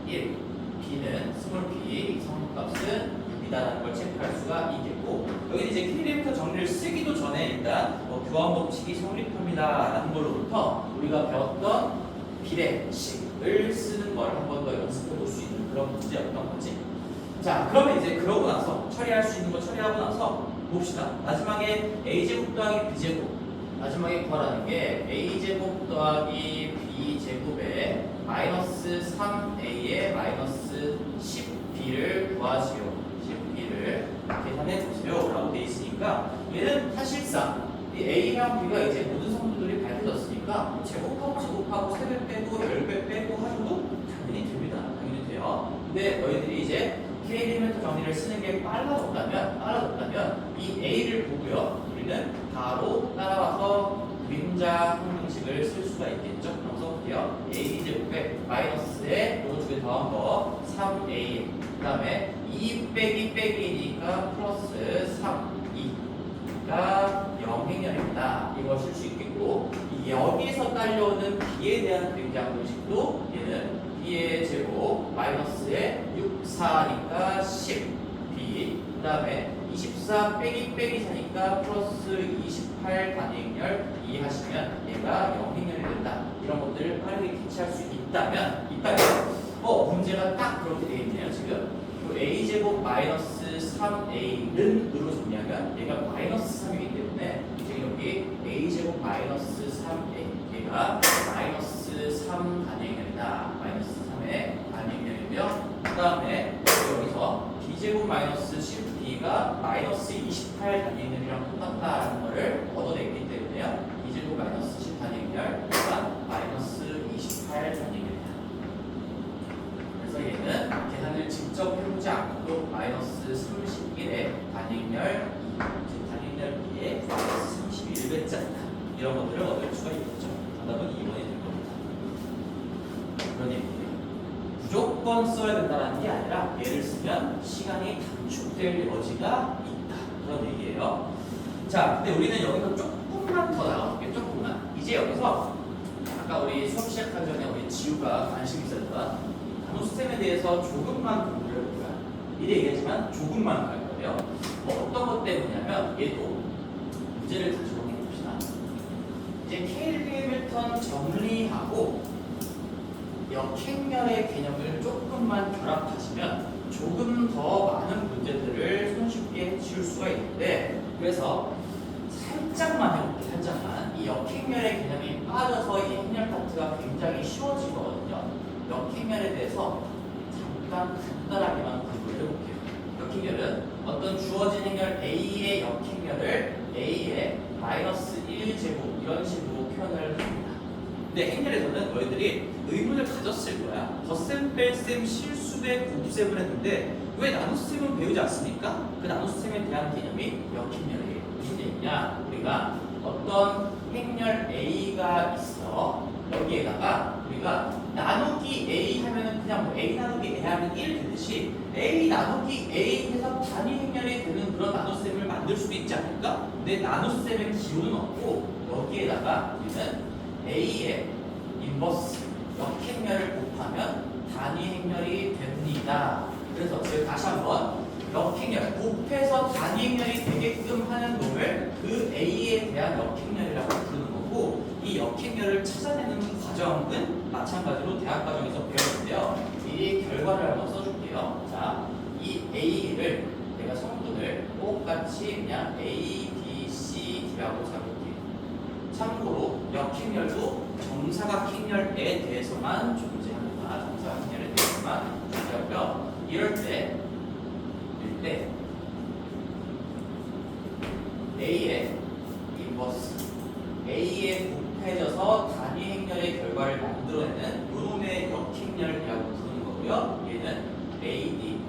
A: 1, B는 스몰 b 성분값은 6이다라는 걸 체크할 수가 있겠고, 여기 이제 K리미터 정리를 쓰기도 전에 일단 교환 법칙이 성립합니다라는 걸로부터 우리가 배웠던 비례식을 쓰는 걸 한 번 더 연습해 볼 수 있는 그런 문제였던 거지. 자, 그러면 이제 그러고 나서 처리할 수 있는 거 처리하고 나서 봅시다. 마지막에 a제곱 더하기 b제곱, 마지막에 구하라는 게 a제곱 더하기 b제곱에 마이너스 3a에 마이너스 10b를 구하시오. 10b를 계산해 보세요 라고 돼 있으니까 얘는 사실상 이 a랑 b가 이제 모든 성분들이 밝혀졌으니까 제곱하고 3배 빼고 10배 빼고 하셔도 당연히 됩니다. 당연히 돼요. 근데 너희들이 이제 K리미터 정리를 쓰는 게 빨라졌다면 이 A를 보고요. 우리는 바로 따라와서 그림자 형식을 쓸 수가 있겠죠. 그럼 써볼게요. A제곱에 마이너스에 요거 두 개 더한 거 3A, 그 다음에 2 빼기 빼기니까 플러스 3, 2가 0행렬입니다. 이걸 쓸 수 있겠고, 여기서 딸려오는 B에 대한 그림자 공식도 얘는 B의 제곱 마이너스에 6, 4니까 10 B, 그 다음에 24 빼기 빼기 4니까 플러스 28 단위행렬 2 하시면 얘가 0행렬이 된다. 이런 것들을 빠르게 캐치할 수 있다면 문제가 딱 그렇게 되어 있네요. 지금 a제곱 마이너스 3a는 으로 정리하면 얘가 마이너스 3이기 때문에 이제 여기 a제곱 마이너스 3a 얘가 마이너스 3 단위행렬이다. 마이너스 3의 단위행렬이고요. 그 다음에 여기서 b제곱 마이너스 10b가 마이너스 28 단위행렬이랑 똑같다는 것을 얻어냈기 때문에요. b제곱 마이너스 10 단위행렬과 마이너스 28 단위행렬이다. 그래서 얘는 계산을 직접 해보지 않고도 마이너스 31의 단위행렬 2에 마이너스 31배짜리다. 이런 것들을 얻을 수가 있겠죠. 정답은 2번이 될 겁니다. 그런 얘기예요. 무조건 써야 된다는 게 아니라 얘를 쓰면 시간이 단축될 여지가 있다. 그런 얘기예요. 자, 근데 우리는 여기서 조금만 더 나가볼게요. 조금만. 이제 여기서 아까 우리 수업 시작하기 전에 우리 지우가 관심 있었던 나눗셈에 대해서 조금만 공부를 해볼 거야. 미리 얘기하지만 조금만 갈 거예요. 어떤 것 때문이냐면 얘도 문제를 다시 정리해봅시다. 이제 K리미터 정리하고 역행렬의 개념을 조금만 결합하시면 조금 더 많은 문제들을 손쉽게 지울 수가 있는데, 그래서 살짝만 해볼게요. 살짝만. 이 역행렬의 개념이 빠져서 이 행렬 파트가 굉장히 쉬워지거든요. 역행렬에 대해서 잠깐 간단하게만 공부를 해볼게요. 역행렬은 어떤 주어진 행렬 A의 역행렬을 A의 마이너스 1제곱 이런 식으로 표현을 합니다. 근데 행렬에서는 너희들이 의문을 가졌을 거야. 덧셈, 뺄셈, 실수배, 곱셈을 했는데 왜 나눗셈은 배우지 않습니까? 그 나눗셈에 대한 개념이 역행렬이에요. 무슨 얘기냐? 우리가 어떤 행렬 A가 있어. 여기에다가 우리가 나누기 A 하면은 그냥 뭐 A 나누기 A 하면 1 되듯이 A 나누기 A 해서 단위 행렬이 되는 그런 나눗셈을 만들 수도 있지 않을까? 근데 나눗셈의 기호는 없고 여기에다가 우리는 A의 인버스 역행렬을 곱하면 단위 행렬이 됩니다. 그래서 제가 다시 한번 역행렬 곱해서 단위 행렬이 되게끔 하는 놈을 그 A에 대한 역행렬이라고 부르는 거고, 이 역행렬을 찾아내는 과정은 마찬가지로 대학 과정에서 배웠는데요. 이 결과를 한번 써줄게요. 자, 이 A를 내가 성분을 똑같이 그냥 A, B, C, D라고 잡을게요. 참고로 역행렬도 정사각행렬에 대해서만 존재합니다. 정사각행렬에 대해서만 존재하고요. 이럴 때 A의 인버스 A에 곱해져서 단위 행렬의 결과를 만들어내는 요놈의 역행렬이라고 부르는 거고요. 얘는 AD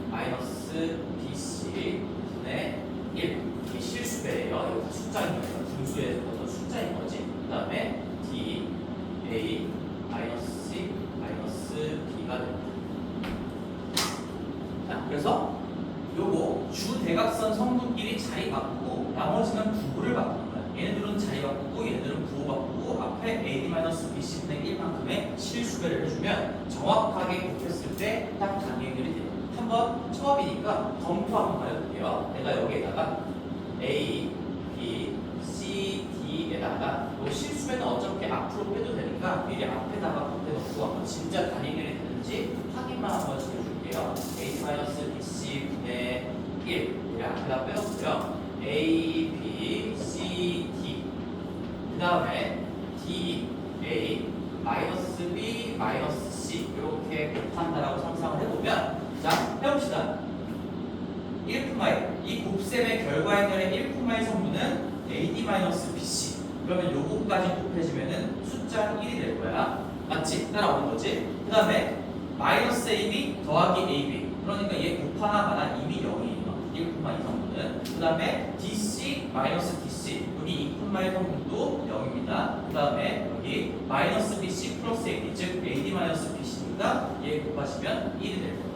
A: 마이너스 BC 분의 1. 이게 실수배예요. 이거 다 숫자인 거예요. 분수에서 숫자인 거지. 그 다음에 D, A, 마이너스 C, 마이너스 B가 됩니다. 자, 그래서 요거 주대각선 성분끼리 자리 바꾸고 나머지는 부호를 바꿉니다. BC분의 1만큼의 실수배를 해주면 정확하게 곱했을 때 딱 단위행렬이 돼요. 한번 처음이니까 검토 한번 해볼게요. 내가 여기에다가 A, B, C, D에다가 뭐 실수배는 어차피 앞으로 빼도 되니까 미리 앞에다가 곱해놓고 한번 진짜 단위행렬이 되는지 확인만 한번 시켜줄게요. A-BC분의 1을 앞에다 빼놓고요. A, B, C, D 그 다음에 D, A, 마이너스 B, 마이너스 C 이렇게 곱한다라고 상상을 해보면 자, 해봅시다. 1,1 이 곱셈의 결과행렬의 1,1 성분은 AD-BC 그러면 요거까지 곱해지면은 숫자 1이 될 거야. 맞지? 따라오는 거지? 그 다음에 마이너스 AB 더하기 AB 그러니까 얘 곱하나마나 이미 0이에요. 1,2 성분은 그 다음에 DC 마이너스 DC 여기 2,1 성분도 0입니다. 그 다음에 여기 마이너스 BC 플러스 AD 즉 AD 마이너스 BC니까 얘 곱하시면 1이 될 거예요.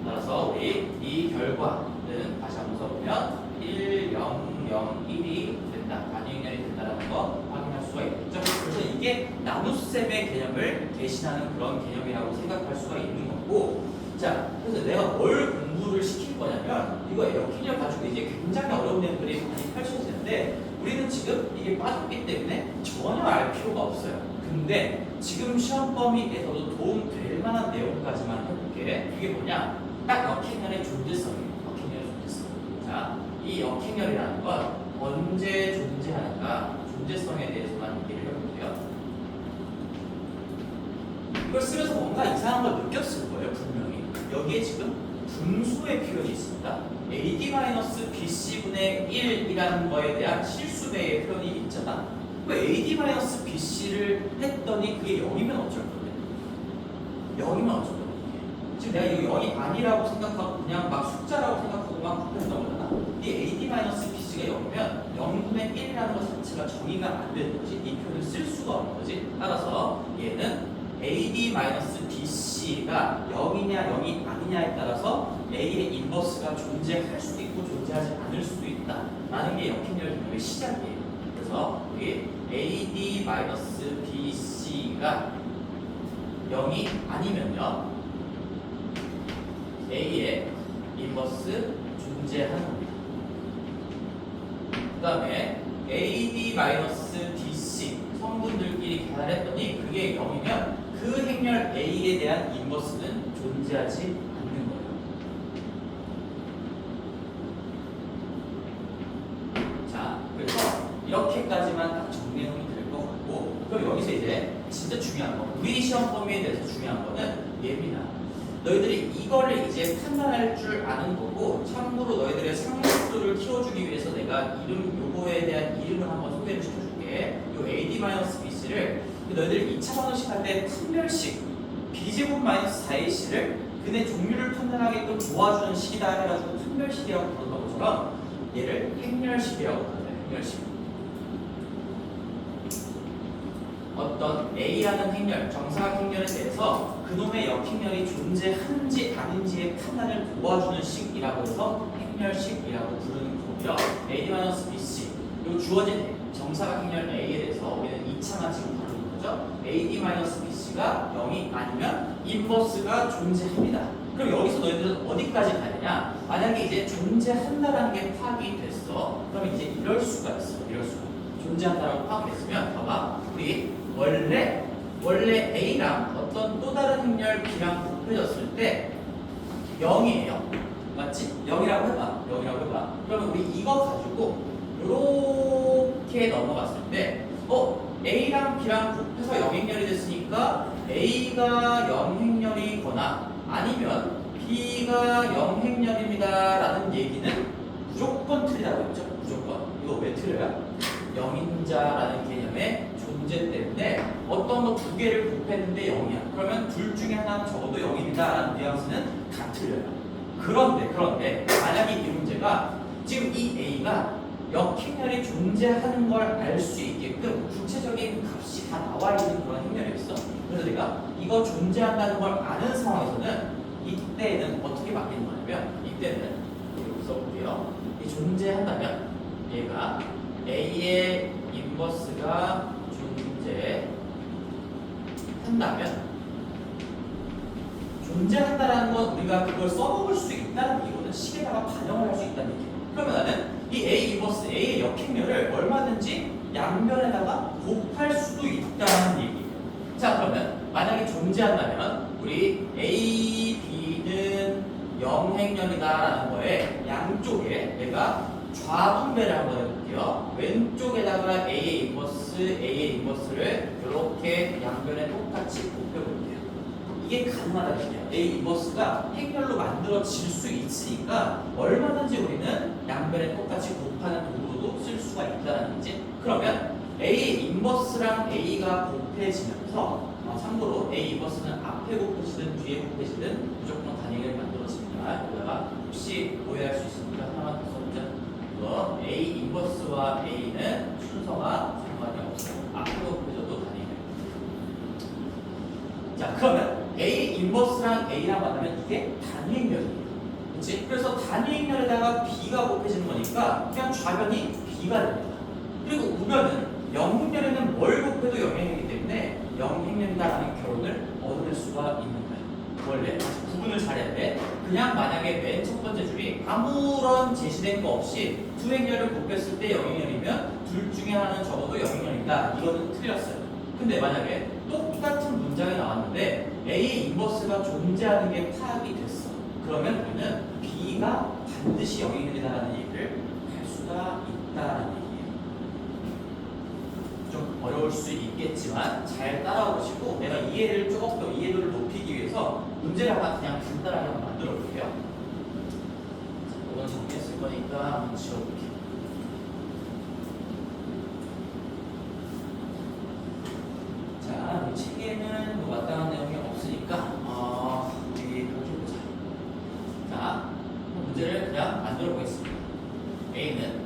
A: 따라서 우리 이 결과는 다시 한번 써보면 1, 0, 0, 1이 된다. 단위행렬이 된다는 거 확인할 수가 있겠죠. 그래서 이게 나눗셈의 개념을 대신하는 그런 개념이라고 생각할 수가 있는 거고 자, 그래서 내가 뭘 공부를 시킬 거냐면 이거 역행렬 가지고 이제 굉장히 어려운 내용들이 많이 펼쳐지는데 우리는 지금 이게 빠졌기 때문에 전혀 알 필요가 없어요. 근데 지금 시험 범위에서도 도움 될 만한 내용까지만 해볼게. 이게 뭐냐? 딱 역행렬의 존재성이에요. 역행렬의 존재성. 자, 이 역행렬이라는 건 언제 존재하는가? 존재성에 대해서만 얘기를 해볼게요. 이걸 쓰면서 뭔가 이상한 걸 느꼈을 거예요, 분명히. 여기에 지금 분수의 표현이 있습니다. AD-BC분의 1이라는 거에 대한 실수배의 표현이 있잖아. 왜 AD-BC를 했더니 그게 0이면 어쩔 건데? 0이면 어쩔 건데? 지금 내가 이거 0이 아니라고 생각하고 그냥 막 숫자라고 생각하고 막 곱했던 거잖아. 이 AD-BC가 0이면 0분의 1이라는 것 자체가 정의가 안 되는 거지. 이 표현을 쓸 수가 없는 거지. 따라서 얘는 AD-BC가 0이냐 0이 아니냐에 따라서 A의 인버스가 존재할 수도 있고 존재하지 않을 수도 있다 라는 게 역행렬 개념의 시작이에요. 그래서 여기 AD-BC가 0이 아니면요 A의 인버스 존재하는 겁니다. 그 다음에 AD-BC 성분들끼리 계산했더니 그게 0이면 그 행렬 A에 대한 인버스는 존재하지 않는 거예요. 자, 그래서 이렇게까지만 딱 정리하면 될 것 같고 그럼 여기서 이제 진짜 중요한 거 우리 시험 범위에 대해서 중요한 거는 얘입니다. 너희들이 이거를 이제 판단할 줄 아는 거고 참고로 너희들의 상식도를 키워주기 위해서 내가 요거에 대한 이름을 한번 소개를 시켜줄게. 요 AD-BC를 너희들이 2차 방정식 할 때 판별식 B제곱 마이너스 4AC를 근의 종류를 판단하게끔 도와주는 식이다 해가지고 판별식이라고 부르던 것처럼 얘를 행렬식이라고 부르요. 행렬식. 어떤 A라는 행렬, 정사각 행렬에 대해서 그놈의 역행렬이 존재하는지 아닌지의 판단을 도와주는 식이라고 해서 행렬식이라고 부르는 거고요. AD-BC 요 주어진 정사각 행렬 A에 대해서 우리는 2차만 지금 다루는 거죠. AD-BC가 0이 아니면 인버스가 존재합니다. 그럼 여기서 너희들은 어디까지 가야 되냐? 만약에 이제 존재한다라는 게 파악이 됐어. 그럼 이제 이럴 수가 있어. 이럴 수가. 존재한다라고 파악이 됐으면 봐봐. 우리 원래 A랑 어떤 또 다른 행렬 B랑 곱해졌을 때 0이에요. 맞지? 0이라고 해봐. 0이라고 해봐. 그러면 우리 이거 가지고 이렇게 넘어갔을 때 A랑 B랑 곱해서 0행렬이 됐으니까 A가 0행렬이거나 아니면 B가 0행렬입니다 라는 얘기는 무조건 틀리다고 했죠. 무조건. 이거 왜 틀려요? 0인자라는 개념의 존재 때문에 어떤 거 두 개를 곱했는데 0이야. 그러면 둘 중에 하나는 적어도 0입니다 라는 뉘앙스는 다 틀려요. 그런데 만약에 이 문제가 지금 이 A가 역행렬이 존재하는 걸 알 수 있게끔 구체적인 값이 다 나와 있는 그런 행렬이었어. 그래서 내가 이거 존재한다는 걸 아는 상황에서는 이때는 어떻게 바뀌는 거냐면 이때는 여기 써볼게요. 이 존재한다면 얘가 A의 인버스가 존재한다라는 건 우리가 그걸 써먹을 수 있다는 이유는 식에다가 반영을 할 수 있다는 얘기예요. 그러면 나는 이 A 인버스 A의 역행렬을 얼마든지 양변에다가 곱할 수도 있다는 얘기예요. 자, 그러면 만약에 존재한다면 우리 A, B는 영행렬이다라는 거에 양쪽에 내가 좌분배를 한번 해볼게요. 왼쪽에다가 A의 인버스를 이렇게 양변에 똑같이 곱해볼게요. 이게 가능하다는 얘기예요. A 인버스가 행렬로 만들어질 수 있으니까 얼마든지 우리는 양변에 똑같이 곱하는 도구로도 쓸 수가 있다는 거지. 그러면 A 인버스랑 A가 곱해지면서 참고로 A 인버스는 앞에 곱해지든 뒤에 곱해지든 무조건 단위를 만들어집니다. 여기다가 혹시 오해할 수 있으니까 하나만 더 써보자. 이거 A 인버스와 A는 순서가 상관이 없어요. 앞에 곱해져도 단위를. 자, 그러면 A 인버스랑 A랑 만나면 이게 단위행렬이에요. 그렇지? 그래서 단위행렬에다가 B가 곱해지는 거니까 그냥 좌변이 B가 됩니다. 그리고 우변은 영행렬에는 뭘 곱해도 영행이기 때문에 영행렬이다라는 결론을 얻을 수가 있는 거예요. 원래 구분을 잘해야 돼. 그냥 만약에 맨 첫 번째 줄이 아무런 제시된 거 없이 두 행렬을 곱했을 때 영행렬이면 둘 중에 하나는 적어도 영행렬이다. 이거는 틀렸어요. 근데 만약에 똑같은 문장이 나왔는데 A 인버스가 존재하는 게 파악이 됐어. 그러면 우리는 B가 반드시 영행렬이다라는 얘기를 할 수가 있다라는 얘기예요. 좀 어려울 수 있겠지만 잘 따라오시고 내가 이해를 조금 더 이해도를 높이기 위해서 문제를 하나 그냥 간단하게 한번 만들어 볼게요. 이건 정리했을 거니까 한번 지워볼게요. 자, 우리 책에는 뭐 마땅한 내용이 없으니까 우리 이렇게 해보자. 자, 문제를 그냥 만들어 보겠습니다. A는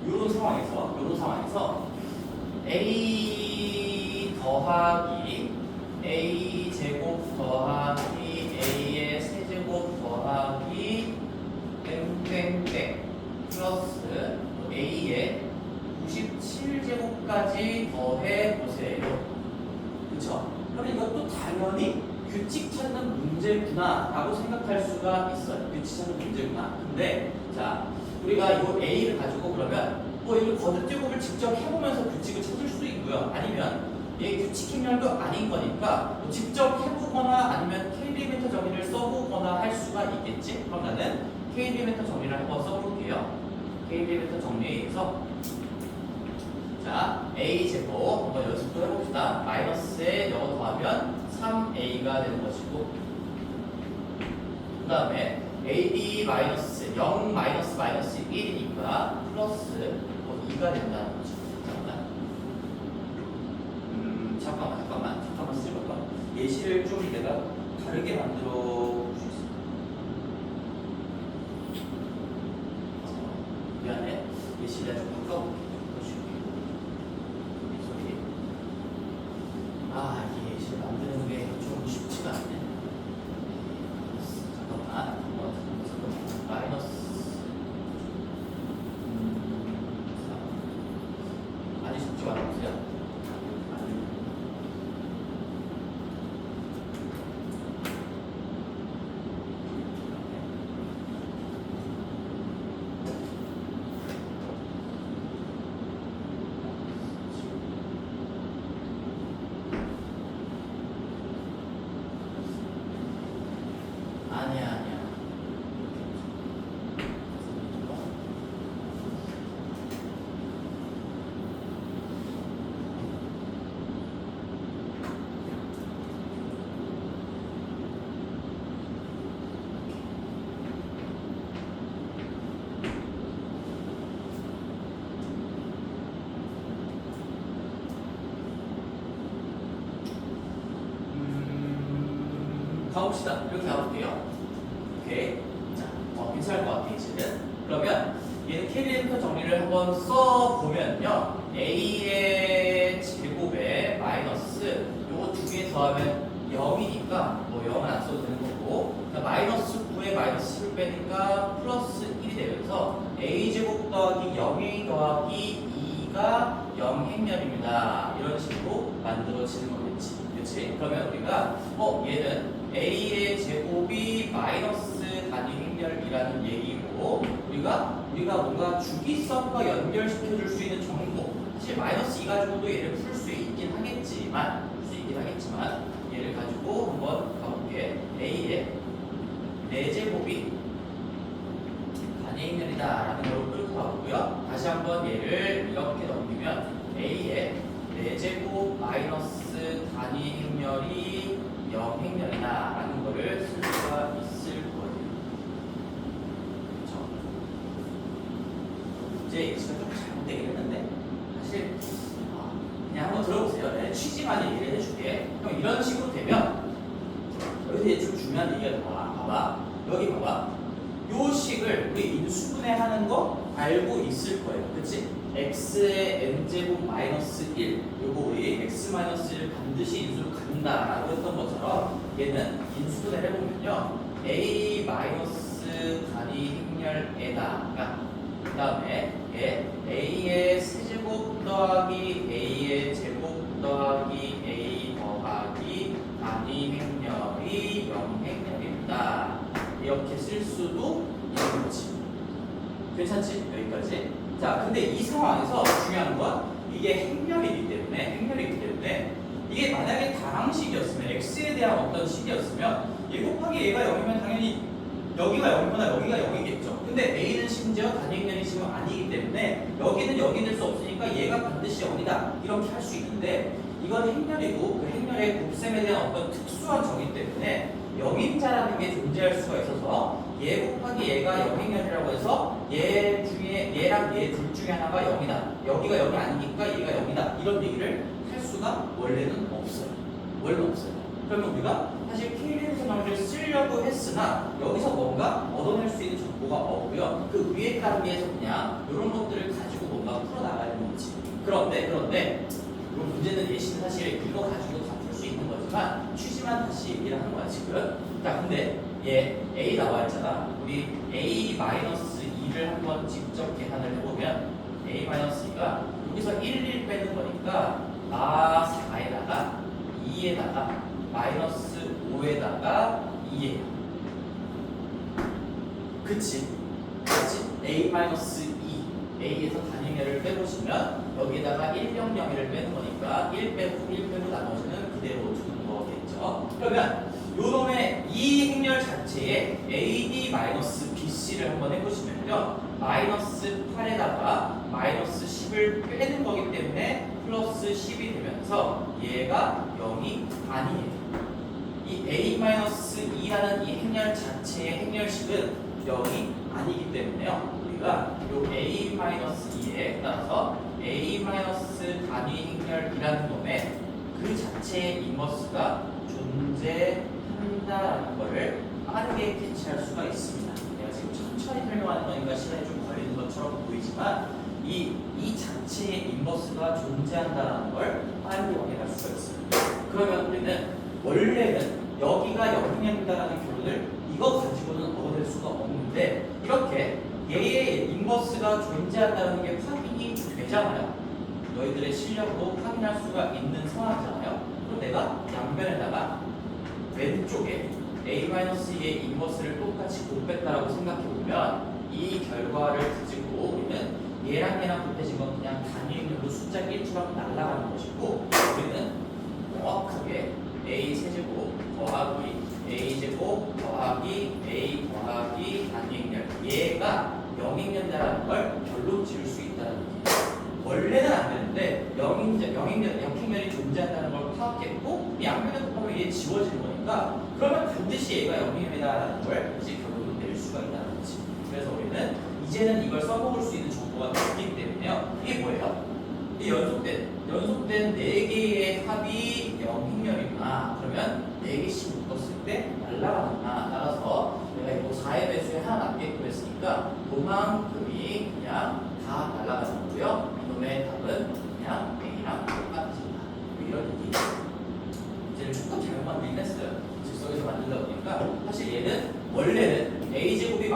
A: 이런 상황에서 A 더하기 A 제곱 더하기 A의 세제곱 더하기 땡땡땡 플러스 A의 97제곱까지 더해 보세요. 그쵸? 그럼 이것도 당연히 규칙 찾는 문제구나 라고 생각할 수가 있어요. 규칙 찾는 문제구나. 근데 자, 우리가 이 A를 가지고 그러면 이걸 거듭제곱을 직접 해보면서 규칙을 찾을 수도 있고요. 아니면 얘 규칙 행렬도 아닌 거니까 직접 해보거나 아니면 K-리미터 정의를 써보거나 할 수가 있겠지? 그럼 나는 K-리미터 정의를 한번 써볼게요. K-리미터 정리에서 자, A제곱 한번 연습도 해봅시다. 마이너스에 영어 더하면 3A가 되는 것이고 그 다음에 AB 마이너스 0 마이너스 1이니까 플러스 2가 된다는 거죠. 잠깐만 쓸까? 예시를 좀 내가 다르게 만들어 볼 수 있어. 미안해. 예시를 좀 바꿔볼게. 이 예시를 만드는 게 좀 쉽지가 않네. 잠깐만. 마이너스 많이 쉽지 않으세요? 아니야. 가봅시다. 이렇게 가볼게요. 오케이. 자, 괜찮을 것 같아, 이제는. 그러면 얘는 K-리미터 정리를 한번 써보면요. A의 제곱에 마이너스 요거 두 개 더하면 0이니까 뭐 0은 안 써도 되는 거고 빼니까 플러스 1이 되면서 a제곱 더하기 0a 더하기 2가 0행렬입니다. 이런 식으로 만들어지는 거겠지. 그렇지? 그러면 우리가 얘는 a의 제곱이 마이너스 단위 행렬이라는 얘기고 우리가 뭔가 주기성과 연결시켜줄 수 있는 정보 사실 마이너스 2 가지고도 얘를 풀 수 있긴 하겠지만 얘를 가지고 한번 가볼게. a의 4제곱이 단위 행렬이다 라는 걸 끌고 가보고요. 다시 한번 얘를 이렇게 넘기면 a의 4제곱 마이너스 단위 행렬이 0행렬이다 라는 거를 쓸 수가 있을 거예요. 그렇죠? 이제 예시가 좀 잘못되긴 했는데 사실 그냥 한번 들어보세요. 네, 취지만 얘기를 해줄게. 그럼 이런 식으로 되면 여기서 이제 좀 중요한 얘기가 나와. 봐봐. 여기 봐봐. 요 식을 우리 인수분해하는 거 알고 있을 거예요. 그치? x의 n제곱 마이너스 1 요거 우리 x 마이너스 1 반드시 인수로 간다라고 했던 것처럼 얘는 인수분해를 해보면요 a 마이너스 단위 행렬에다가 그 다음에 a의 세제곱 더하기 a의 제곱 더하기 a 더하기 단위 행렬이 0행렬입니다. 이렇게 쓸 수도 있는 거지. 괜찮지? 여기까지. 자, 근데 이 상황에서 중요한 건 이게 행렬이기 때문에 이게 만약에 다항식이었으면 x에 대한 어떤 식이었으면 얘 곱하기 얘가 0이면 당연히 여기가 0이거나 여기가 0이겠죠. 근데 a는 심지어 단위 행렬이 지금 아니기 때문에 여기는 0이 될 수 없으니까 얘가 반드시 0이다 이렇게 할 수 있는데 이건 행렬이고 그 행렬의 곱셈에 대한 어떤 특수한 정의 때문에 0인자라는 게 존재할 수가 있어서 얘 곱하기 얘가 0행렬이라고 해서 얘 중에 얘랑 얘 둘 중에 하나가 0이다. 여기가 0이 아니니까 얘가 0이다. 이런 얘기를 할 수가 원래는 없어요. 그러면 우리가 사실 K-림수 정리를 쓰려고 했으나 여기서 뭔가 얻어낼 수 있는 정보가 없고요. 그 위에 단계에서 그냥 이런 것들을 가지고 뭔가 풀어나가는 거지. 그런데 이 문제는 예시는 사실 이거 가지고 다 풀 수 있는 거지만 취지만 다시 얘기를 하는 거야 지금. 자 근데 얘 a 나와 있잖아. 우리 a-2를 한번 직접 계산을 해보면 a-2가 여기서 1 빼는 거니까 4에다가 2에다가 마이너스 5에다가 2예요. 그치? a-2 a에서 단위면을 빼보시면 여기에다가 1, 0, 0을 빼는 거니까 1 빼고 나머지는 그대로 두는 거겠죠. 그러면 요놈의 이 행렬 자체에 AD-BC를 한번 해보시면요. 마이너스 8에다가 마이너스 10을 빼는 거기 때문에 플러스 10이 되면서 얘가 0이 아니에요. 이 A-2라는 이 행렬 자체의 행렬식은 0이 아니기 때문에요. 우리가 요 A-2에 따라서 A- 단위 행렬이라는 놈의 그 자체의 인버스가 존재한다라는 것을 빠르게 캐치할 수가 있습니다. 내가 지금 천천히 설명하는 거니까 시간이 좀 걸리는 것처럼 보이지만 이 자체의 인버스가 존재한다는 걸 빨리 확인할 수가 있어요. 그러면 우리는 원래는 여기가 0행렬이다라는 결론을 이거 가지고는 얻어낼 수가 없는데 이렇게 얘의 인버스가 존재한다는 게 확인이 되잖아요. 너희들의 실력으로 확인할 수가 있는 상황이잖아요. 그럼 내가 양변에다가 왼쪽에 A-2의 인버스를 똑같이 곱했다라고 생각해보면 이 결과를 가지고 우리는 얘랑 곱해진 건 그냥 단위행렬로 숫자 1처럼 날아가는 것이고 우리는 정확하게 A 세제곱 더하기 A 제곱 더하기 A 더하기 단위행렬 얘가 0행렬이라는 걸 결론 지을 수 있다는 얘기예요. 원래는 안 되는데 0행렬이 존재한다는 걸 파악했고 양면에 곱하면 얘 지워지는 거니까 그러면 반드시 얘가 0행렬이다라는 걸 이제 결론을 낼 수가 있다는 거지. 그래서 우리는 이제는 이걸 써먹을 수 있는 정보가 있기 때문에요. 이게 뭐예요? 이 연속된 4개의 합이 0행렬이구나. 그러면 4개씩 묶었을 때 날라가는구나. 따라서 내가 이거 4의 배수에 하나 남게끔 했으니까 그만큼이 그냥 다 날라가는 거고요. 이놈의 답은 그냥 A랑 똑같습니다. 이런 얘기. 이제 조금 잘못 만들긴 했어요. 즉석에서 만들다 보니까 사실 얘는 원래는 A제곱이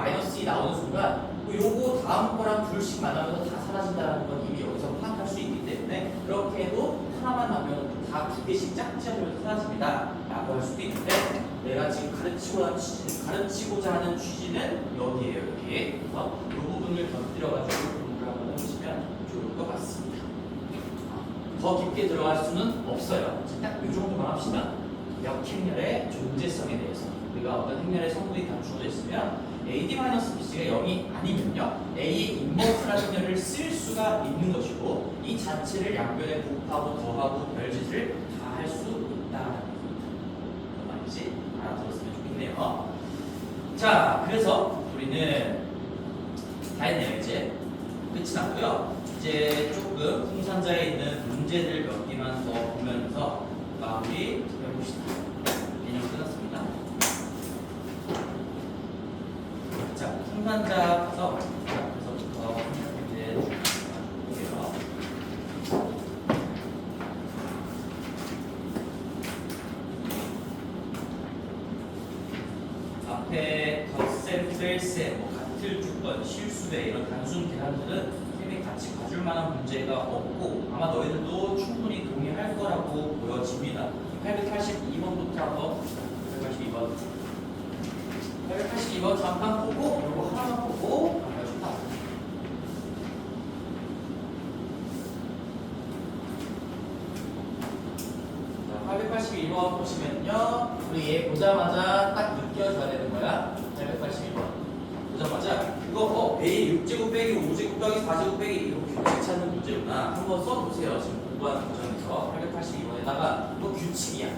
A: 두 개씩 짝지어주면서 사라집니다 라고 할 수도 있는데 내가 지금 가르치고자 하는 취지는 여기에요. 여기. 그래서 이 부분을 곁들여가지고 공부를 한번 해보시면 좋을 것 같습니다. 더 깊게 들어갈 수는 없어요. 딱 이 정도만 합시다. 역행렬의 존재성에 대해서 우리가 어떤 행렬의 성분이 다 주어져 있으면 AD-BC가 0이 아니면요 A의 인버스라는 행렬을 쓸 수가 있는 것이고 이 자체를 양변에 곱하고 더하고 별짓을 다 할 수 있다는 그런 말이지 알아들었으면 좋겠네요. 자, 그래서 우리는 다 했네요. 이제 끝이 났고요. 이제 조금 풍산자에 있는 문제들 몇 개만 더 보면서 마무리 해봅시다. 개념 끝났습니다. 자, 풍산자 가서 그래서부터 이제 볼게요. 앞에 덧셈, 뺄셈, 같을 조건, 실수배 이런 단순 계산들은 같이 봐줄 만한 문제가 없고 아마 너희들도 충분히 동의할 거라고 보여집니다. 882번부터 한번 882번 잠깐 보고 이거 하나만 보고 넘어가겠습니다. 자, 882번 보시면요 우리 얘 보자마자 딱 느껴져야 되는 거야. 882번 보자마자 이거 A 6제곱 빼기 5제곱 더하기 4제곱 빼기 이렇게 규칙 찾는 문제구나. 한번 써보세요. 지금 공부하는 과정에서 882번에다가 이거 규칙이야.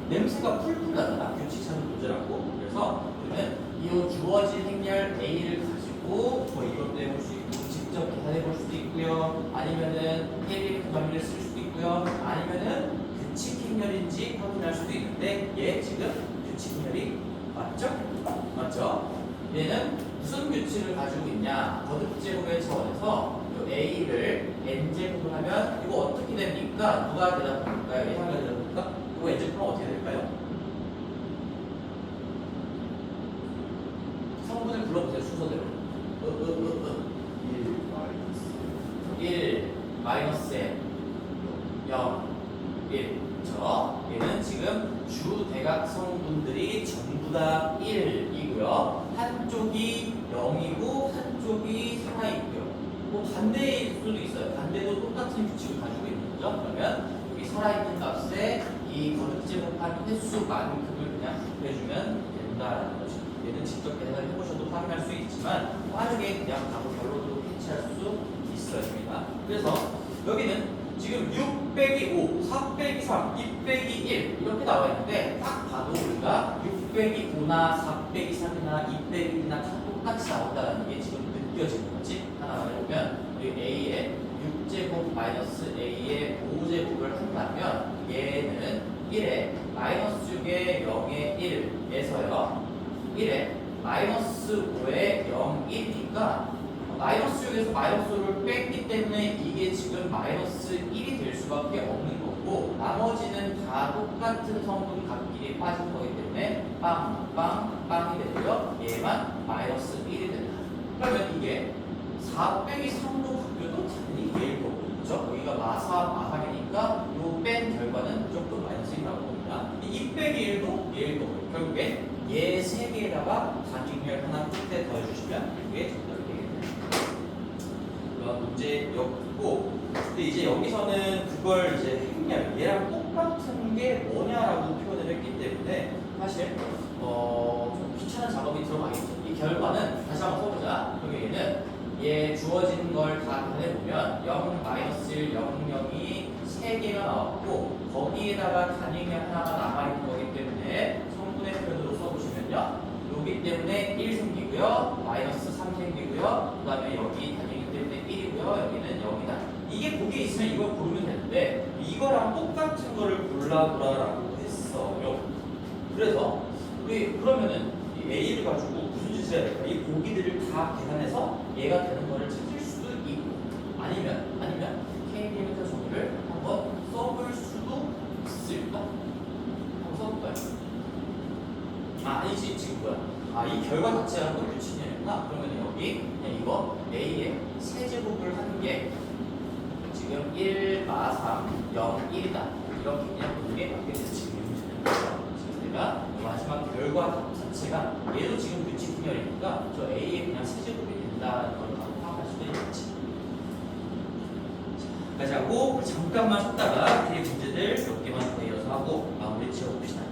A: 냄새가 풀풀 나잖아. 규칙 찾는 문제라고. 그래서 우리는 이 주어진 행렬 A를 가지고 뭐 이것도 해볼 수 있고 직접 계산해 볼 수도 있고요. 아니면은 KBF 범위를 쓸 수도 있고요. 아니면은 규칙 행렬인지 확인할 수도 있는데 얘 지금 규칙 행렬이 맞죠? 얘는 무슨 규칙을 가지고 있냐? 거듭제곱의 차원에서 이 A를 N제곱을 하면 이거 어떻게 됩니까? 누가 대답할까요? 예상가 대답할까? 이거 N제곱은 어떻게 될까요? 성분을 불러보세요. 순서대로 1 마이너스 N 0 1 그렇죠? 얘는 지금 주대각 성분들이 전부 다 1이고요. 한쪽이 0이고 한쪽이 살아있고요. 뭐 반대일 수도 있어요. 반대도 똑같은 규칙을 가지고 있는 거죠. 그러면 여기 살아있는 값에 이 거듭제곱한 횟수만큼을 그냥 곱해주면 된다는 거죠. 얘는 직접 계산을 해보셔도 확인할 수 있지만 빠르게 그냥 바로 결론으로 캐치할 수 있습니다. 그래서 여기는 지금 6 빼기 5, 4 빼기 3, 2 빼기 1 이렇게 나와 있는데 딱 봐도 우리가 6 빼기 5나 4 빼기 3이나 2 빼기 1이나 다 똑같이 나온다는 게 지금 느껴지는 거지. 하나 말해보면 우리 A의 6제곱 마이너스 A의 5제곱을 한다면 얘는 1에 마이너스 6의 0의 1에서요 1에 마이너스 5의 0, 1이니까 마이너스 6에서 마이너스 5를 뺐기 때문에 이게 지금 마이너스 1이 될 수밖에 없는 거고 나머지는 다 똑같은 성분 값끼리 빠진 거기 때문에 빵이 되고요. 얘만 마이너스 1이 된다. 그러면 이게 4 빼기 3로 바뀌어도 당연히 얘일 거고 그렇죠? 여기가 마삼이니까 요 뺀 결과는 무조건 마이너스 1이라고 봅니다. 2 빼기 1도 얘일 거고요. 결국에 얘 3개에다가 단위열 하나 끝에 더해주시면 이게 정답이 되겠네요. 그런 문제였고 근데 이제 여기서는 그걸 이제 행렬 얘랑 똑같은 게 뭐냐라고 표현을 했기 때문에 사실 좀 귀찮은 작업이 들어가겠죠. 이 결과는 다시 한번 써보자. 여기 얘는 얘 주어진 걸 다 해보면 0, 마이너스 1, 0, 0이 3개가 나왔고 거기에다가 단위열 하나가 남아있는 거기 때문에 성분의 표현으로 써보시면요. 여기 때문에 1 생기고요. 마이너스 3 생기고요. 그 다음에 여기 단위이기 때문에 1이고요. 여기는 0이다. 이게 거기에 있으면 이걸 고르면 되는데 이거랑 똑같은 거를 골라보라라고 했어요. 그래서 우리 그러면은 이 A를 가지고 무슨 짓을 해야 될까? 이 보기들을 다 계산해서 얘가 되는 거를 찾을 수도 있고 아니면 K-리미터 정의를 한번 써볼 수도 있을까? 한번 써볼까요? 아니지 지금 뭐야? 이 결과 자체가 또 규칙이었나? 그러면 여기 그냥 이거 A의 세제곱을 하는 게 지금 1, 마 3, 0, 1이다. 이렇게 그냥 보는 게 맞게 되는 지금 문제는 지금 내가 마지막 결과 자체가 얘도 지금 규칙 분열이니까 저 A에 그냥 세제곱이 된다는 걸 바로 파악할 수도 있겠지. 여기까지 하고 잠깐만 쉬다가 뒤에 문제들 몇 개만 더 이어서 하고 마무리 지어봅시다.